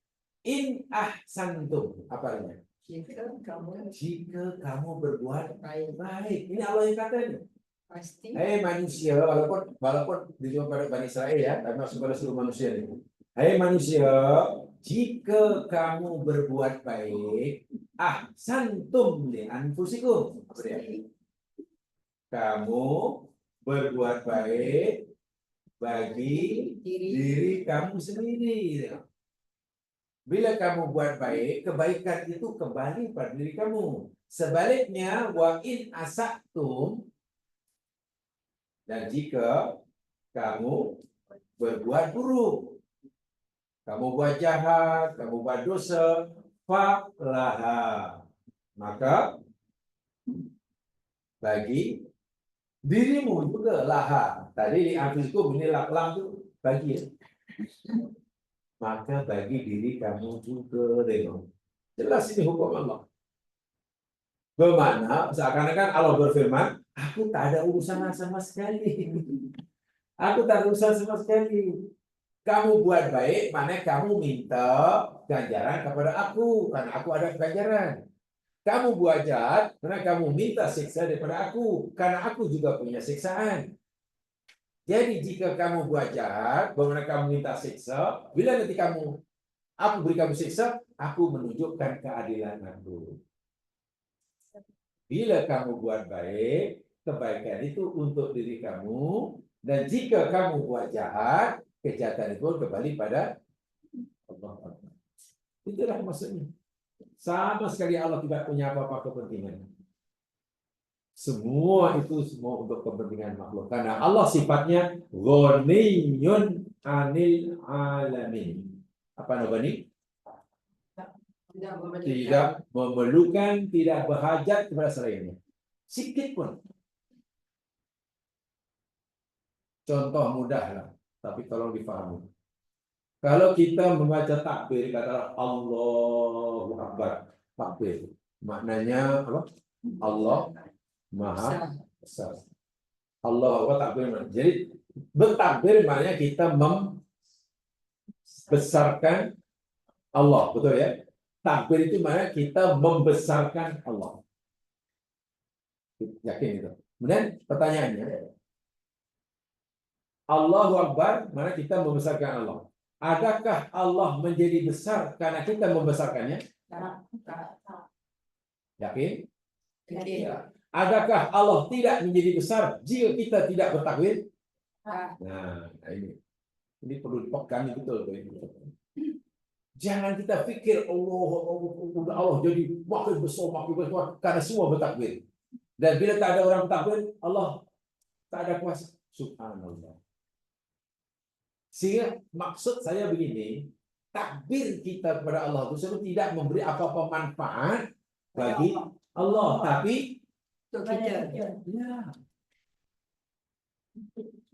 In ahsantum, apa artinya? Jika kamu berbuat baik. Ini Allah yang kata ini. pasti Hai manusia, walaupun dijawab pada Bani Israel ya, tapi masuk pada seluruh manusia ini. Hai manusia, jika kamu berbuat baik, ahsantum li anfusikum. Apa dia? Kamu berbuat baik bagi diri kamu sendiri. Bila kamu buat baik, kebaikan itu kembali pada diri kamu. Sebaliknya, wa in asaktum, dan jika kamu berbuat buruk, kamu buat jahat, kamu buat dosa, fa'laha, maka bagi dirimu juga laha. Tadi di anfuskum ini lam itu bagi ya. Maka bagi diri kamu juga tengok. Jelas ini hukum Allah. Bermakna seakan-akan Allah berfirman, aku tak ada urusan sama sekali. Aku tak ada urusan sama sekali. Kamu buat baik, mana kamu minta ganjaran kepada aku, karena aku ada ganjaran. Kamu buat jahat, karena kamu minta siksa daripada aku, karena aku juga punya siksaan. Jadi jika kamu buat jahat, bagaimana kamu minta siksa, bila nanti aku beri kamu siksa, aku menunjukkan keadilan aku. Bila kamu buat baik, kebaikan itu untuk diri kamu, dan jika kamu buat jahat, kejahatan itu kembali pada Allah. Itulah maksudnya. Sama sekali Allah tidak punya apa-apa kepentingan. Semua itu semua untuk kepentingan makhluk. Karena Allah sifatnya ghaniyun 'anil alamin. Apa namanya? Tidak memerlukan, tidak berhajat kepada selainnya. Sikit pun. Contoh mudah lah, tapi tolong difahami. Kalau kita membaca takbir, katalah Allahu Akbar, takbir. Maknanya apa? Allah Maha Besar. Allah Akbar takbir. Jadi bertakbir maknanya kita membesarkan Allah, betul ya? Takbir itu maknanya kita membesarkan Allah. Yakin itu. Kemudian pertanyaannya, Allahu Akbar, mana kita membesarkan Allah. Adakah Allah menjadi besar karena kita membesarkannya? Yakin? Oke. Ya. Adakah Allah tidak menjadi besar jika kita tidak bertakwil? Nah, ini perlu dipegani betul. Jangan kita pikir Allah jadi makin besar karena semua bertakwil. Dan bila tak ada orang bertakwil, Allah tak ada kuasa. Subhanallah. Sehingga maksud saya begini, takbir kita kepada Allah itu sebenarnya tidak memberi apa-apa manfaat bagi Allah, tapi ya.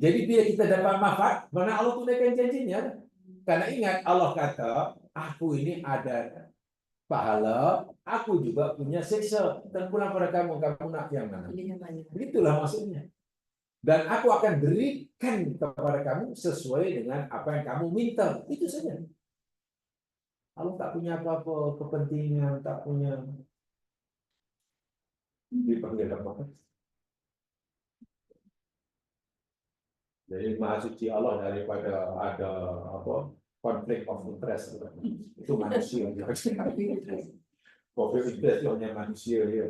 Jadi bila kita dapat manfaat, mana Allah tunaikan janjinya. Karena ingat Allah kata, aku ini ada pahala, aku juga punya siksa. Terpulang pada kamu nak yang mana? Begitulah maksudnya. Dan aku akan berikan kepada kamu sesuai dengan apa yang kamu minta. Itu saja. Allah tak punya apa-apa kepentingan, tak punya dipanggil apa. Jadi maha suci Allah daripada ada apa konflik of interest itu manusia. Konflik interest itu hanya manusia ya.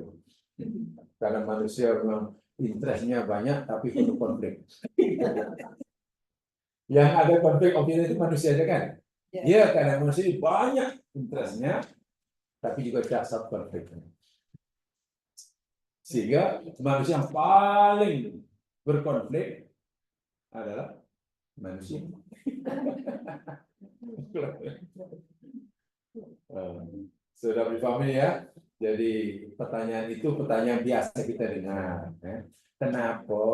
Karena manusia memang interestnya banyak tapi penuh konflik. Yang ada konflik of interest itu manusia aja kan? Ya, karena manusia banyak interestnya tapi juga dasar konfliknya. Sehingga manusia yang paling berkonflik adalah manusia. Sudah dipahami ya? Jadi pertanyaan itu pertanyaan biasa kita dengar. Kenapa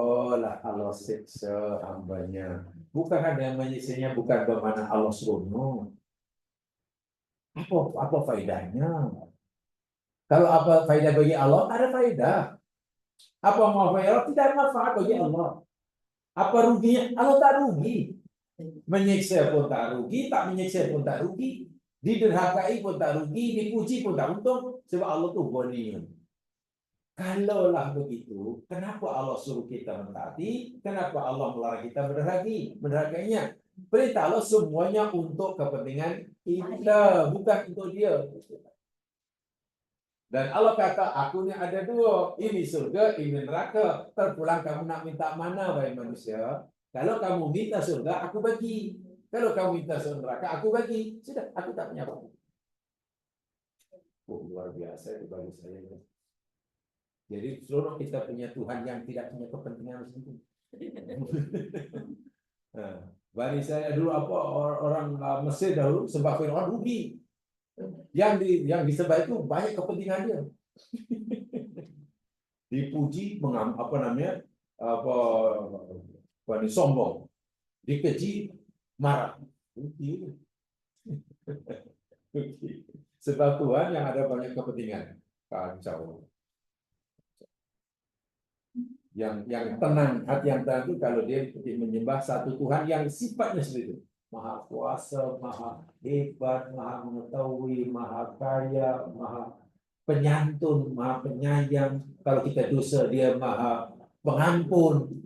lah Allah siksa hambanya? Bukan ada menyiksa bukan bermakna Allah suruh. Apa faedahnya? Kalau apa faedah bagi Allah? Ada faedah. Apa manfaat Allah? Tidak ada manfaat bagi Allah. Apa ruginya? Allah tak rugi. Menyiksa pun tak rugi, tak menyiksa pun tak rugi. Diderhakai pun tak rugi, dipuji pun tak untung. Sebab Allah tu Ghani. Kalaulah begitu, kenapa Allah suruh kita mentaati? Kenapa Allah melarang kita menderhakainya? Perintah Allah semuanya untuk kepentingan kita, bukan untuk dia. Dan Allah kata, aku ni ada dua, ini surga, ini neraka. Terpulang kamu nak minta mana, wahai manusia? Kalau kamu minta surga, aku bagi. Kalau kamu minta neraka, aku bagi. Sudah, aku tak punya apa-apa. Luar biasa itu bagi saya. Jadi seluruh kita punya Tuhan yang tidak punya kepentingan sendiri. Bagi saya dulu apa orang Mesir dahulu sebab Firaun rugi. Yang disebab itu banyak kepentingan dia. Dipuji sombong, dikeji marah. Sebab Tuhan yang ada banyak kepentingan. Kacau. Yang tenang, hati yang tenang itu kalau dia menyembah satu Tuhan yang sifatnya seperti itu. Maha kuasa, maha hebat, maha mengetahui, maha kaya, maha penyantun, maha penyayang. Kalau kita dosa, dia maha pengampun.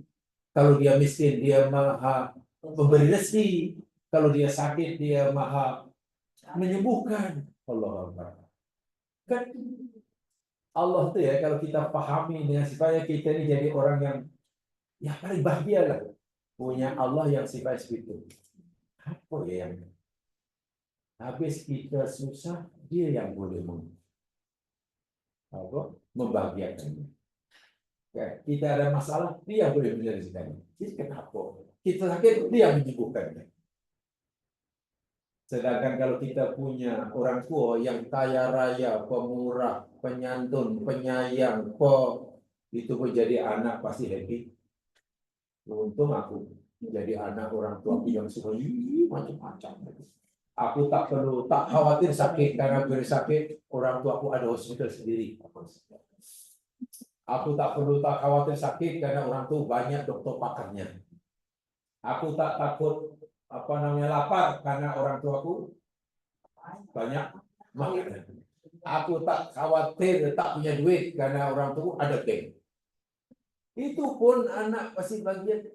Kalau dia miskin, dia maha memberi rezeki. Kalau dia sakit, dia maha menyembuhkan. Allah Akbar. Kan Allah itu ya, kalau kita pahami dengan sifatnya, kita ini jadi orang yang paling bahagia lah. Punya Allah yang sifat seperti itu. Apa yang habis kita susah, dia yang boleh membahagiakan. Kita ada masalah, dia boleh menyelesaikannya. Jadi kenapa? Kita sakit, dia menyembuhkannya. Sedangkan kalau kita punya orang tua yang kaya raya, pemurah, penyantun, penyayang, itu menjadi anak pasti happy. Untung aku menjadi anak orang tua yang suka macam-macam. Aku tak khawatir sakit karena bila sakit orang tua aku ada hospital sendiri. Aku tak khawatir sakit karena orang tua banyak dokter pakarnya. Aku tak takut lapar karena orang tua aku banyak makan. Aku tak khawatir tak punya duit karena orang tua ada bank. Itu pun anak pasti bagian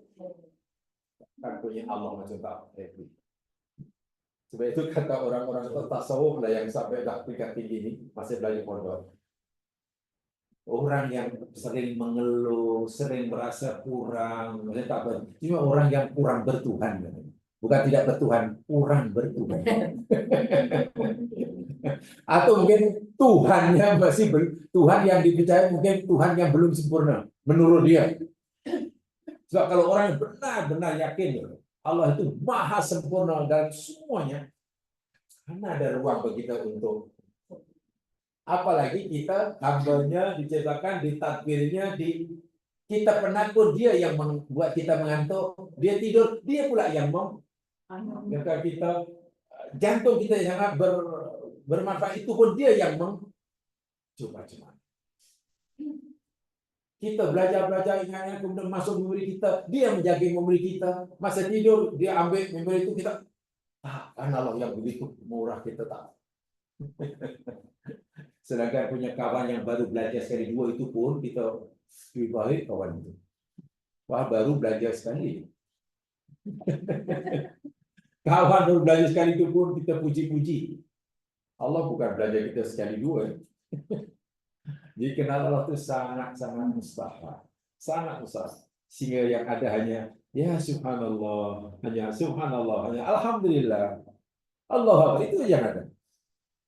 kan punya Allah macam tak happy. Sebab itu kata orang-orang tasawuf lah yang sampai dah tingkat tinggi ini masih belajar pondok. Orang yang sering mengeluh, sering merasa kurang, maksudnya tak ber, cuma orang yang kurang bertuhan, bukan tidak bertuhan, kurang bertuhan. Atau mungkin Tuhannya masih Tuhan yang dipercaya mungkin Tuhan yang belum sempurna menurut dia. Sebab kalau orang yang benar-benar yakin Allah itu maha sempurna dalam semuanya, karena ada ruang bagi kita untuk, apalagi kita hambanya diciptakan, ditadbirnya, kita penakut, dia yang membuat kita mengantuk, dia tidur, dia pula yang maka kita jantung kita yang sangat bermanfaat itu pun dia yang coba-coba. Kita belajar ingatnya, kemudian masuk memori kita, dia menjaga memori kita. Masa tidur dia ambil memori itu, kita karena Allah yang begitu murah, kita tak. Sedangkan punya kawan yang baru belajar sekali dua itu pun kita lebih baik kawan itu. Wah, baru belajar sekali. Kawan baru belajar sekali itu pun kita puji-puji. Allah bukan belajar kita sekali dua. Jadi kenal Allah itu sangat-sangat mustahil. Sangat mustahil. Sehingga yang ada hanya ya subhanallah, hanya subhanallah, hanya alhamdulillah. Allah itu yang ada.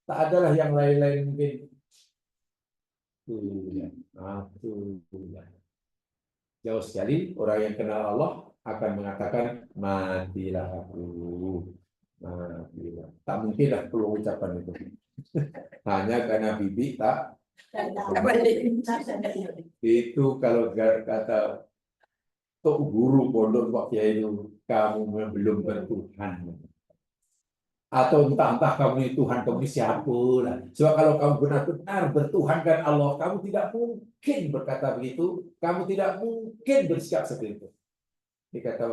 Tak adalah yang lain-lain mungkin. Jauh sekali orang yang kenal Allah akan mengatakan matilah aku. Matilah. Tak mungkinlah perlu ucapan itu. Hanya karena bibi tak. Itu kalau kata tok guru pondok Pak Kiai itu, kamu belum bertuhan. Atau entah kamu ini Tuhan, kamu ini siapa lah. Sebab kalau kamu benar-benar bertuhankan Allah, kamu tidak mungkin berkata begitu, kamu tidak mungkin bersikap seperti itu. Ini kata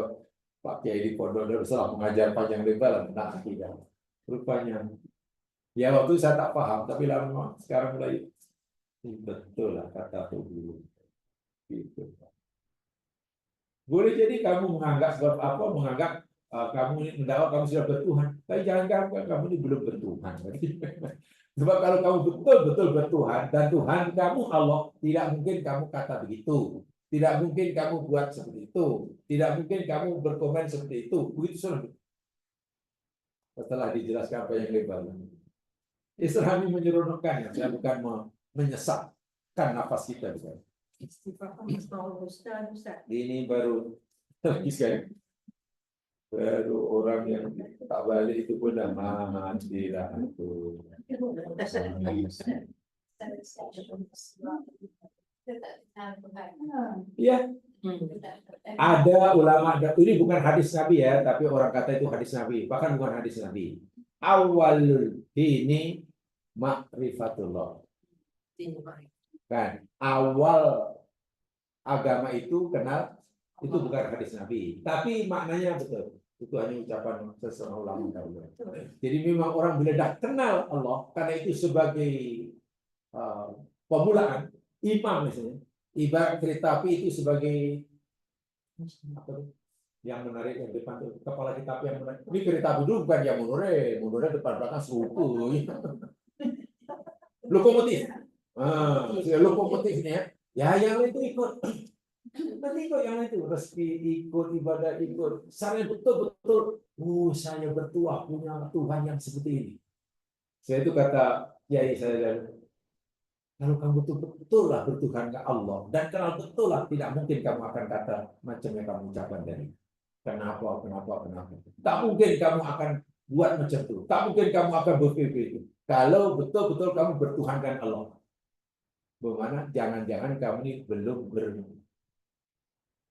Pak Kiai di pondok Darussalam mengajar panjang lebar, nah tidak. Rupanya, ya waktu saya tak paham, tapi lama sekarang mulai betul lah kata guru. Gitu. Boleh jadi kamu menganggap sebab apa? Menganggap kamu mendakwah kamu sudah bertuhan, tapi jangan kamu ini belum bertuhan. Sebab kalau kamu betul-betul bertuhan dan Tuhan kamu Allah, tidak mungkin kamu kata begitu, tidak mungkin kamu buat seperti itu, tidak mungkin kamu berkomen seperti itu. Begitu sudah. Setelah dijelaskan apa yang lebar. Islam menyeronokkan, ya, bukan menyesatkan nafas kita. Ini baru baru orang yang tak balik itu pun dah mati lah itu. Ya, ada ulama. Ini bukan hadis Nabi ya, tapi orang kata itu hadis Nabi. Bahkan bukan hadis Nabi. Awalul ini ma'rifatullah. Kan awal agama itu kenal, itu bukan hadis Nabi, tapi maknanya betul. Itu hanya ucapan seseorang ulama dahulu. Jadi memang orang bila dah kenal Allah, karena itu sebagai pemulaan, imam misalnya, ibarat kereta api itu sebagai apa, yang menarik yang depan itu, kepala kereta api yang menarik. Ini kereta api dulu bukan yang mundur depan belakang serupu. Lokomotif. Lokomotif ini ya yang itu ikut. Nanti ikut yang itu, rezeki ikut, ibadah ikut. Saya betul-betul, saya bertuah punya Tuhan yang seperti ini. Saya itu kata kiai saya, kalau kamu betul-betul lah bertuhan ke Allah dan kenal betul lah, tidak mungkin kamu akan kata macam yang kamu ucapkan tadi. Kenapa? Tak mungkin kamu akan buat macam itu. Tak mungkin kamu akan berpikir itu. Kalau betul-betul kamu bertuhankan Allah. Bagaimana? Jangan-jangan kamu ini belum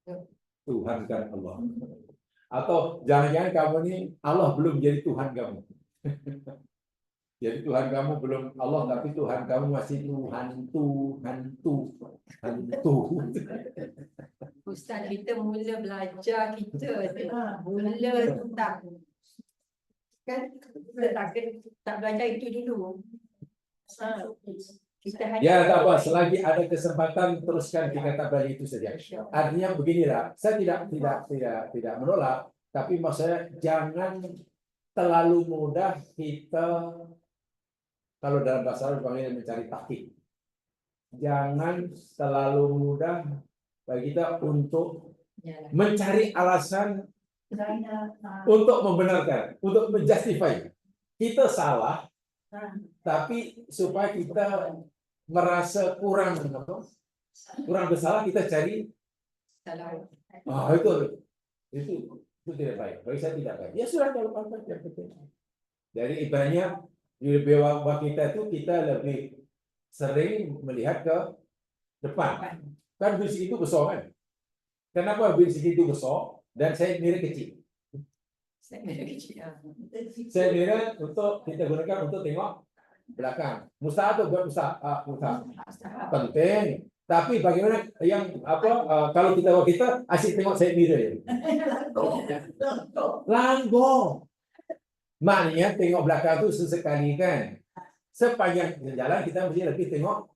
bertuhankan Allah. Atau jangan-jangan kamu ini Allah belum jadi Tuhan kamu. Jadi Tuhan kamu belum Allah, tapi Tuhan kamu masih hantu. Ustaz kita mula belajar mula tak kan tak belajar itu dulu. Ya tak apa, selagi ada kesempatan teruskan kita tak belajar itu saja. Artinya beginilah, saya tidak menolak, tapi maksudnya jangan terlalu mudah kita, kalau dalam bahasa Arab dipanggil mencari taktik. Jangan terlalu mudah bagi kita untuk mencari alasan untuk membenarkan, untuk menjustify. Kita salah, tapi supaya kita merasa kurang bersalah, kita cari itu tidak baik. Bagi saya tidak baik. Ya sudah, kalau apa yang penting. Jadi ibaratnya di bawah kita itu kita lebih sering melihat ke depan. Kan bisik itu besar kan? Kenapa bisik itu besar dan saya mira kecil? Saya mira untuk kita gunakan untuk tengok belakang. Mustahil atau bukan mustahil? Penting. Tapi bagaimana yang kalau kita asyik tengok saya mira ya. Langgo. Maknanya tengok belakang itu sesekali kan. Sepanjang jalan kita mesti lebih tengok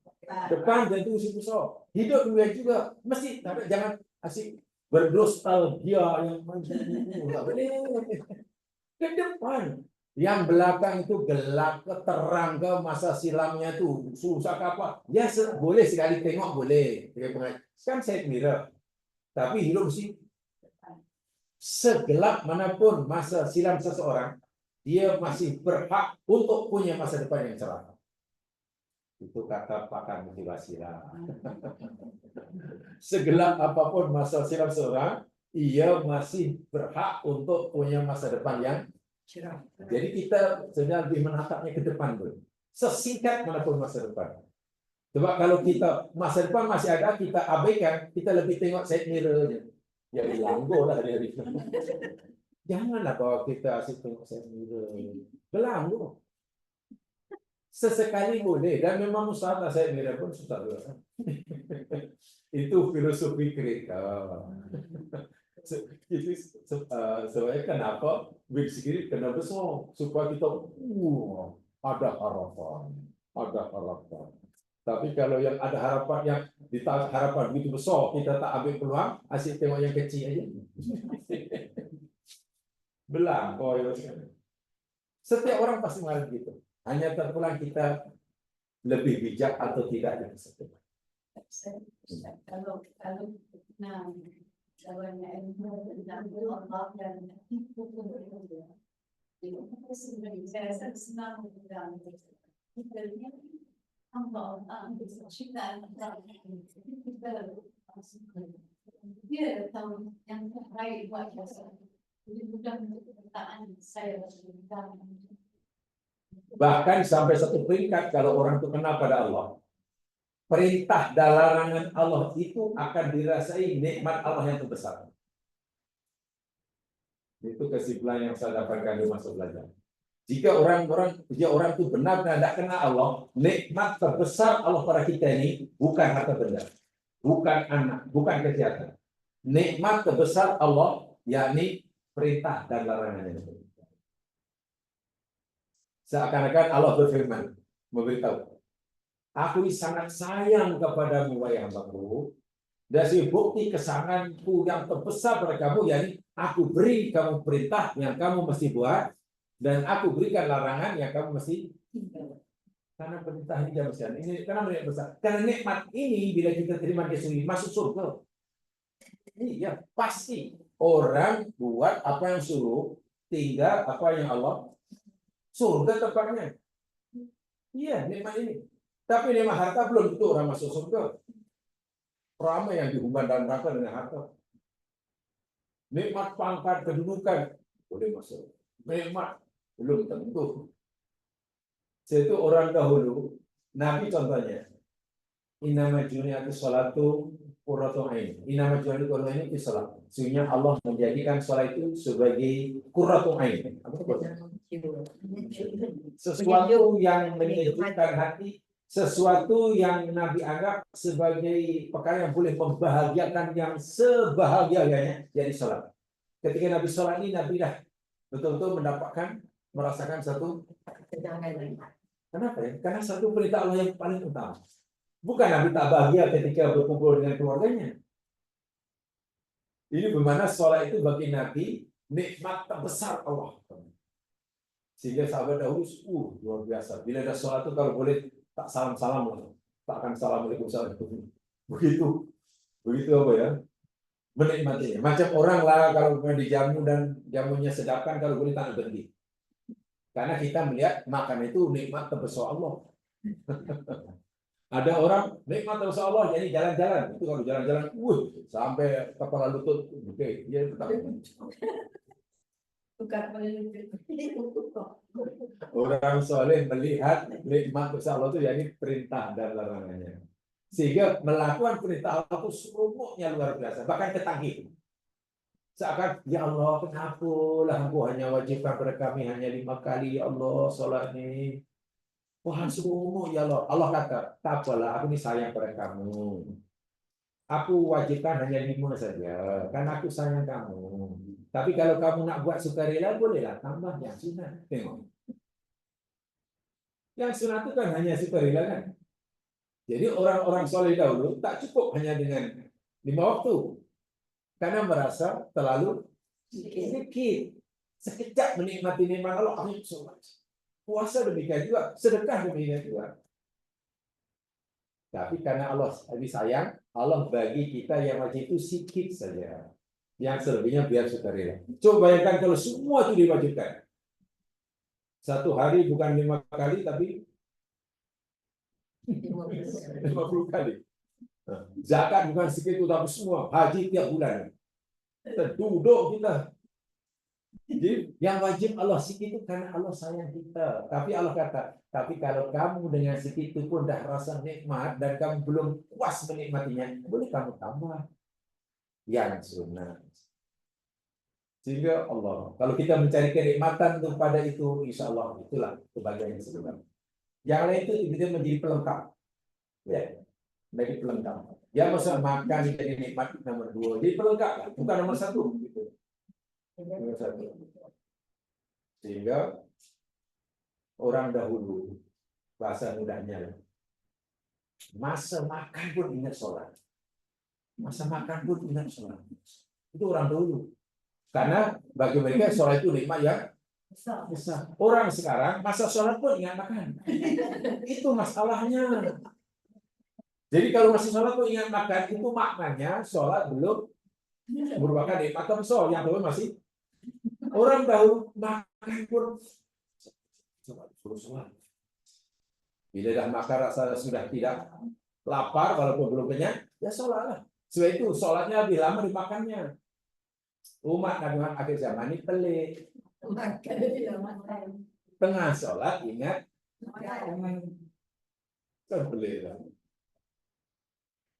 depan dan itu besar. Hidup dunia juga mesti jangan asyik bernostalgia yang enggak boleh. Ke depan. Yang belakang itu gelap ke terang ke masa silamnya itu susah ke apa. Ya boleh sekali tengok boleh. Kan saya mira. Tapi hidup mesti segelap manapun masa silam seseorang, dia masih berhak untuk punya masa depan yang cerah. Itu kata pakar motivasi lah. Segelap apapun masa silam seseorang, ia masih berhak untuk punya masa depan yang cerah. Jadi kita sebenarnya lebih menatapnya ke depan dulu. Sesingkat manapun masa depan. Sebab kalau kita masa depan masih ada, kita abaikan, kita lebih tengok side mirror aja. Ya belanggo lah dari itu. Janganlah kalau kita asyik tengok side mirror. Belanggo. Sesekali boleh dan memang usaha side mirror pun susah juga. Itu filosofi mereka. Jadi sebenarnya kenapa bersikir kena besar supaya kita ada harapan. Tapi kalau yang ada harapan yang ditaruh harapan begitu besar kita tak ambil peluang, asyik tengok yang kecil aja. Belang. Setiap orang pasti mengalami begitu. Hanya terpulang kita lebih bijak atau tidak yang seperti kalau jawabannya ilmu Allah dan saya rasa senang dengan Allah ciptaan dia tahu yang terbaik buat saya. Jadi mudah untuk perkataan saya. Bahkan sampai satu peringkat kalau orang itu kenal pada Allah, perintah dan larangan Allah itu akan dirasai nikmat Allah yang terbesar. Itu kesimpulan yang saya dapatkan di masa belajar. Jika orang itu benar-benar tidak kenal Allah, nikmat terbesar Allah pada kita ini bukan harta benda, bukan anak, bukan kesehatan. Nikmat terbesar Allah yakni perintah dan larangannya. Seakan-akan Allah berfirman, memberitahu, aku sangat sayang kepadamu wahai hambaku. Dari bukti kesayanganku yang terbesar pada kamu, yakni aku beri kamu perintah yang kamu mesti buat, dan aku berikan larangan yang kamu mesti tinggal. Karena perintah ini besar. Ini karena nikmat besar. Karena nikmat ini bila kita terima dia sendiri masuk surga. Iya pasti orang buat apa yang suruh, tinggal apa yang Allah surga tempatnya. Iya nikmat ini. Tapi nikmat harta belum tentu orang masuk surga. Ramai yang dihumban dalam neraka dengan harta. Nikmat pangkat kedudukan boleh masuk. Nikmat belum tentu. Itu orang dahulu, Nabi contohnya, inama juniatu salatu qurratu ain. Inama juniatu qurratu ain itu salat. Sehingga Allah menjadikan salat itu sebagai qurratu ain. Sesuatu yang menyejukkan hati, sesuatu yang Nabi anggap sebagai perkara yang boleh membahagiakan yang sebahagianya, jadi salat. Ketika Nabi salat ini, Nabi dah betul-betul merasakan satu ketenangan. Kenapa ya? Karena satu perintah Allah yang paling utama. Bukan Nabi tak bahagia ketika berkumpul dengan keluarganya. Ini bagaimana sholat itu bagi Nabi nikmat terbesar Allah. Sehingga sahabat dahulu, luar biasa. Bila ada sholat itu kalau boleh tak salam-salam, tak akan assalamualaikum warahmatullahi wabarakatuh. Begitu apa ya? Menikmatinya. Macam orang lah kalau dijamu dan jamunya sedap kan kalau boleh tak berhenti. Karena kita melihat makan itu nikmat terbesar Allah. Ada orang nikmat terbesar Allah jadi jalan-jalan. Itu kalau jalan-jalan, sampai kepala lutut. Oke, dia tetap. Bukan Orang soleh melihat nikmat besar Allah itu jadi perintah dan larangannya. Sehingga melakukan perintah Allah itu seronoknya luar biasa, bahkan ketagih. Seakan, ya Allah, kenapa lah Engkau hanya wajibkan pada kami hanya 5 kali, ya Allah, sholat ini. Wah, seronok ya Allah. Allah kata, tak apalah, aku ini sayang pada kamu. Aku wajibkan hanya 5 saja, karena aku sayang kamu. Tapi kalau kamu nak buat sukarela, bolehlah tambah yang sunat. Tengok. Yang sunat itu kan hanya sukarela kan. Jadi orang-orang soleh dahulu tak cukup hanya dengan 5 waktu. Karena merasa terlalu sedikit. Sekejap menikmati nikmat Allah, akhirnya sholat. Puasa demikian juga, sedekah demikian juga. Tapi karena Allah lebih sayang, Allah bagi kita yang wajib itu sedikit saja. Yang selebihnya biar sukarela. Coba bayangkan kalau semua itu diwajibkan. Satu hari bukan 5 kali, tapi 50 kali. Zakat bukan segitu, tapi semua. Haji tiap bulan. Kita duduk kita. Jadi yang wajib Allah sedikit itu karena Allah sayang kita. Tapi Allah kata, tapi kalau kamu dengan sedikit itu pun dah rasa nikmat dan kamu belum puas menikmatinya, boleh kamu tambah yang sunnah. Sehingga Allah, kalau kita mencari kenikmatan kepada itu, insya Allah itulah kebahagiaan yang sebenarnya. Yang lain itu kita menjadi pelengkap, ya, menjadi pelengkap. Ya masa makan jadi nikmat nomor 2, jadi pelengkap, bukan nomor 1. Gitu. Nomor 1. Sehingga orang dahulu bahasa mudahnya, masa makan pun ingat sholat, masa makan pun ingat sholat. Itu orang dahulu. Karena bagi mereka sholat itu nikmat yang besar. Orang sekarang masa sholat pun ingat makan. Itu masalahnya. Jadi kalau masih sholat pun ingat makan, itu maknanya sholat belum merupakan nikmat besar. Yang belum masih orang dahulu makan pun sholat. Bila dah makan rasa sudah tidak lapar walaupun belum kenyang, ya sholatlah. Sebab itu sholatnya lebih lama dimakannya. Umat Nabi Muhammad akhir zaman ini pelik. Tengah sholat ingat kan pelik lah.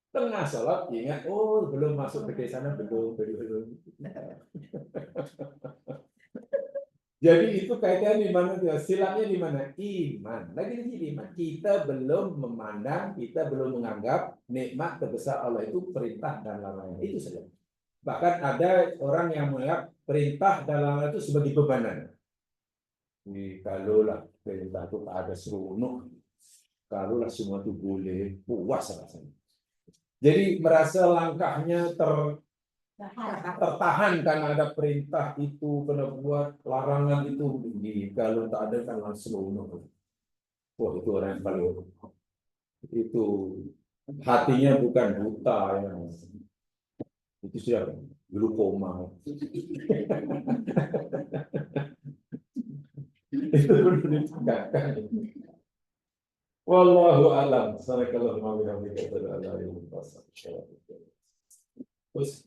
Tengah sholat ingat, belum masuk ke sana, belum. Jadi itu kaitannya di mana? Silatnya di mana? Iman. Lagi iman. Kita belum memandang, kita belum menganggap nikmat terbesar Allah itu perintah dan larangan. Itu saja. Bahkan ada orang yang menganggap perintah dan larangan itu sebagai bebanan. Kalau lah perintah itu tak ada seronok, kalau lah semua itu boleh, puas rasanya. Jadi merasa langkahnya tertahan karena ada perintah itu, kena buat larangan itu. Kalau tak ada kan seronok. Wah, itu orang yang paling itu hatinya bukan buta yang itu sudah glukoma. Itu perlu ditegakkan. Wallahu a'lam. Sallallahu alaihi wasallam. Terus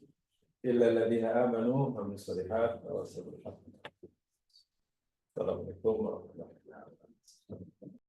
illa alladziina aamanu wa amilus shalihaat wa Assalamualaikum warahmatullahi wabarakatuh.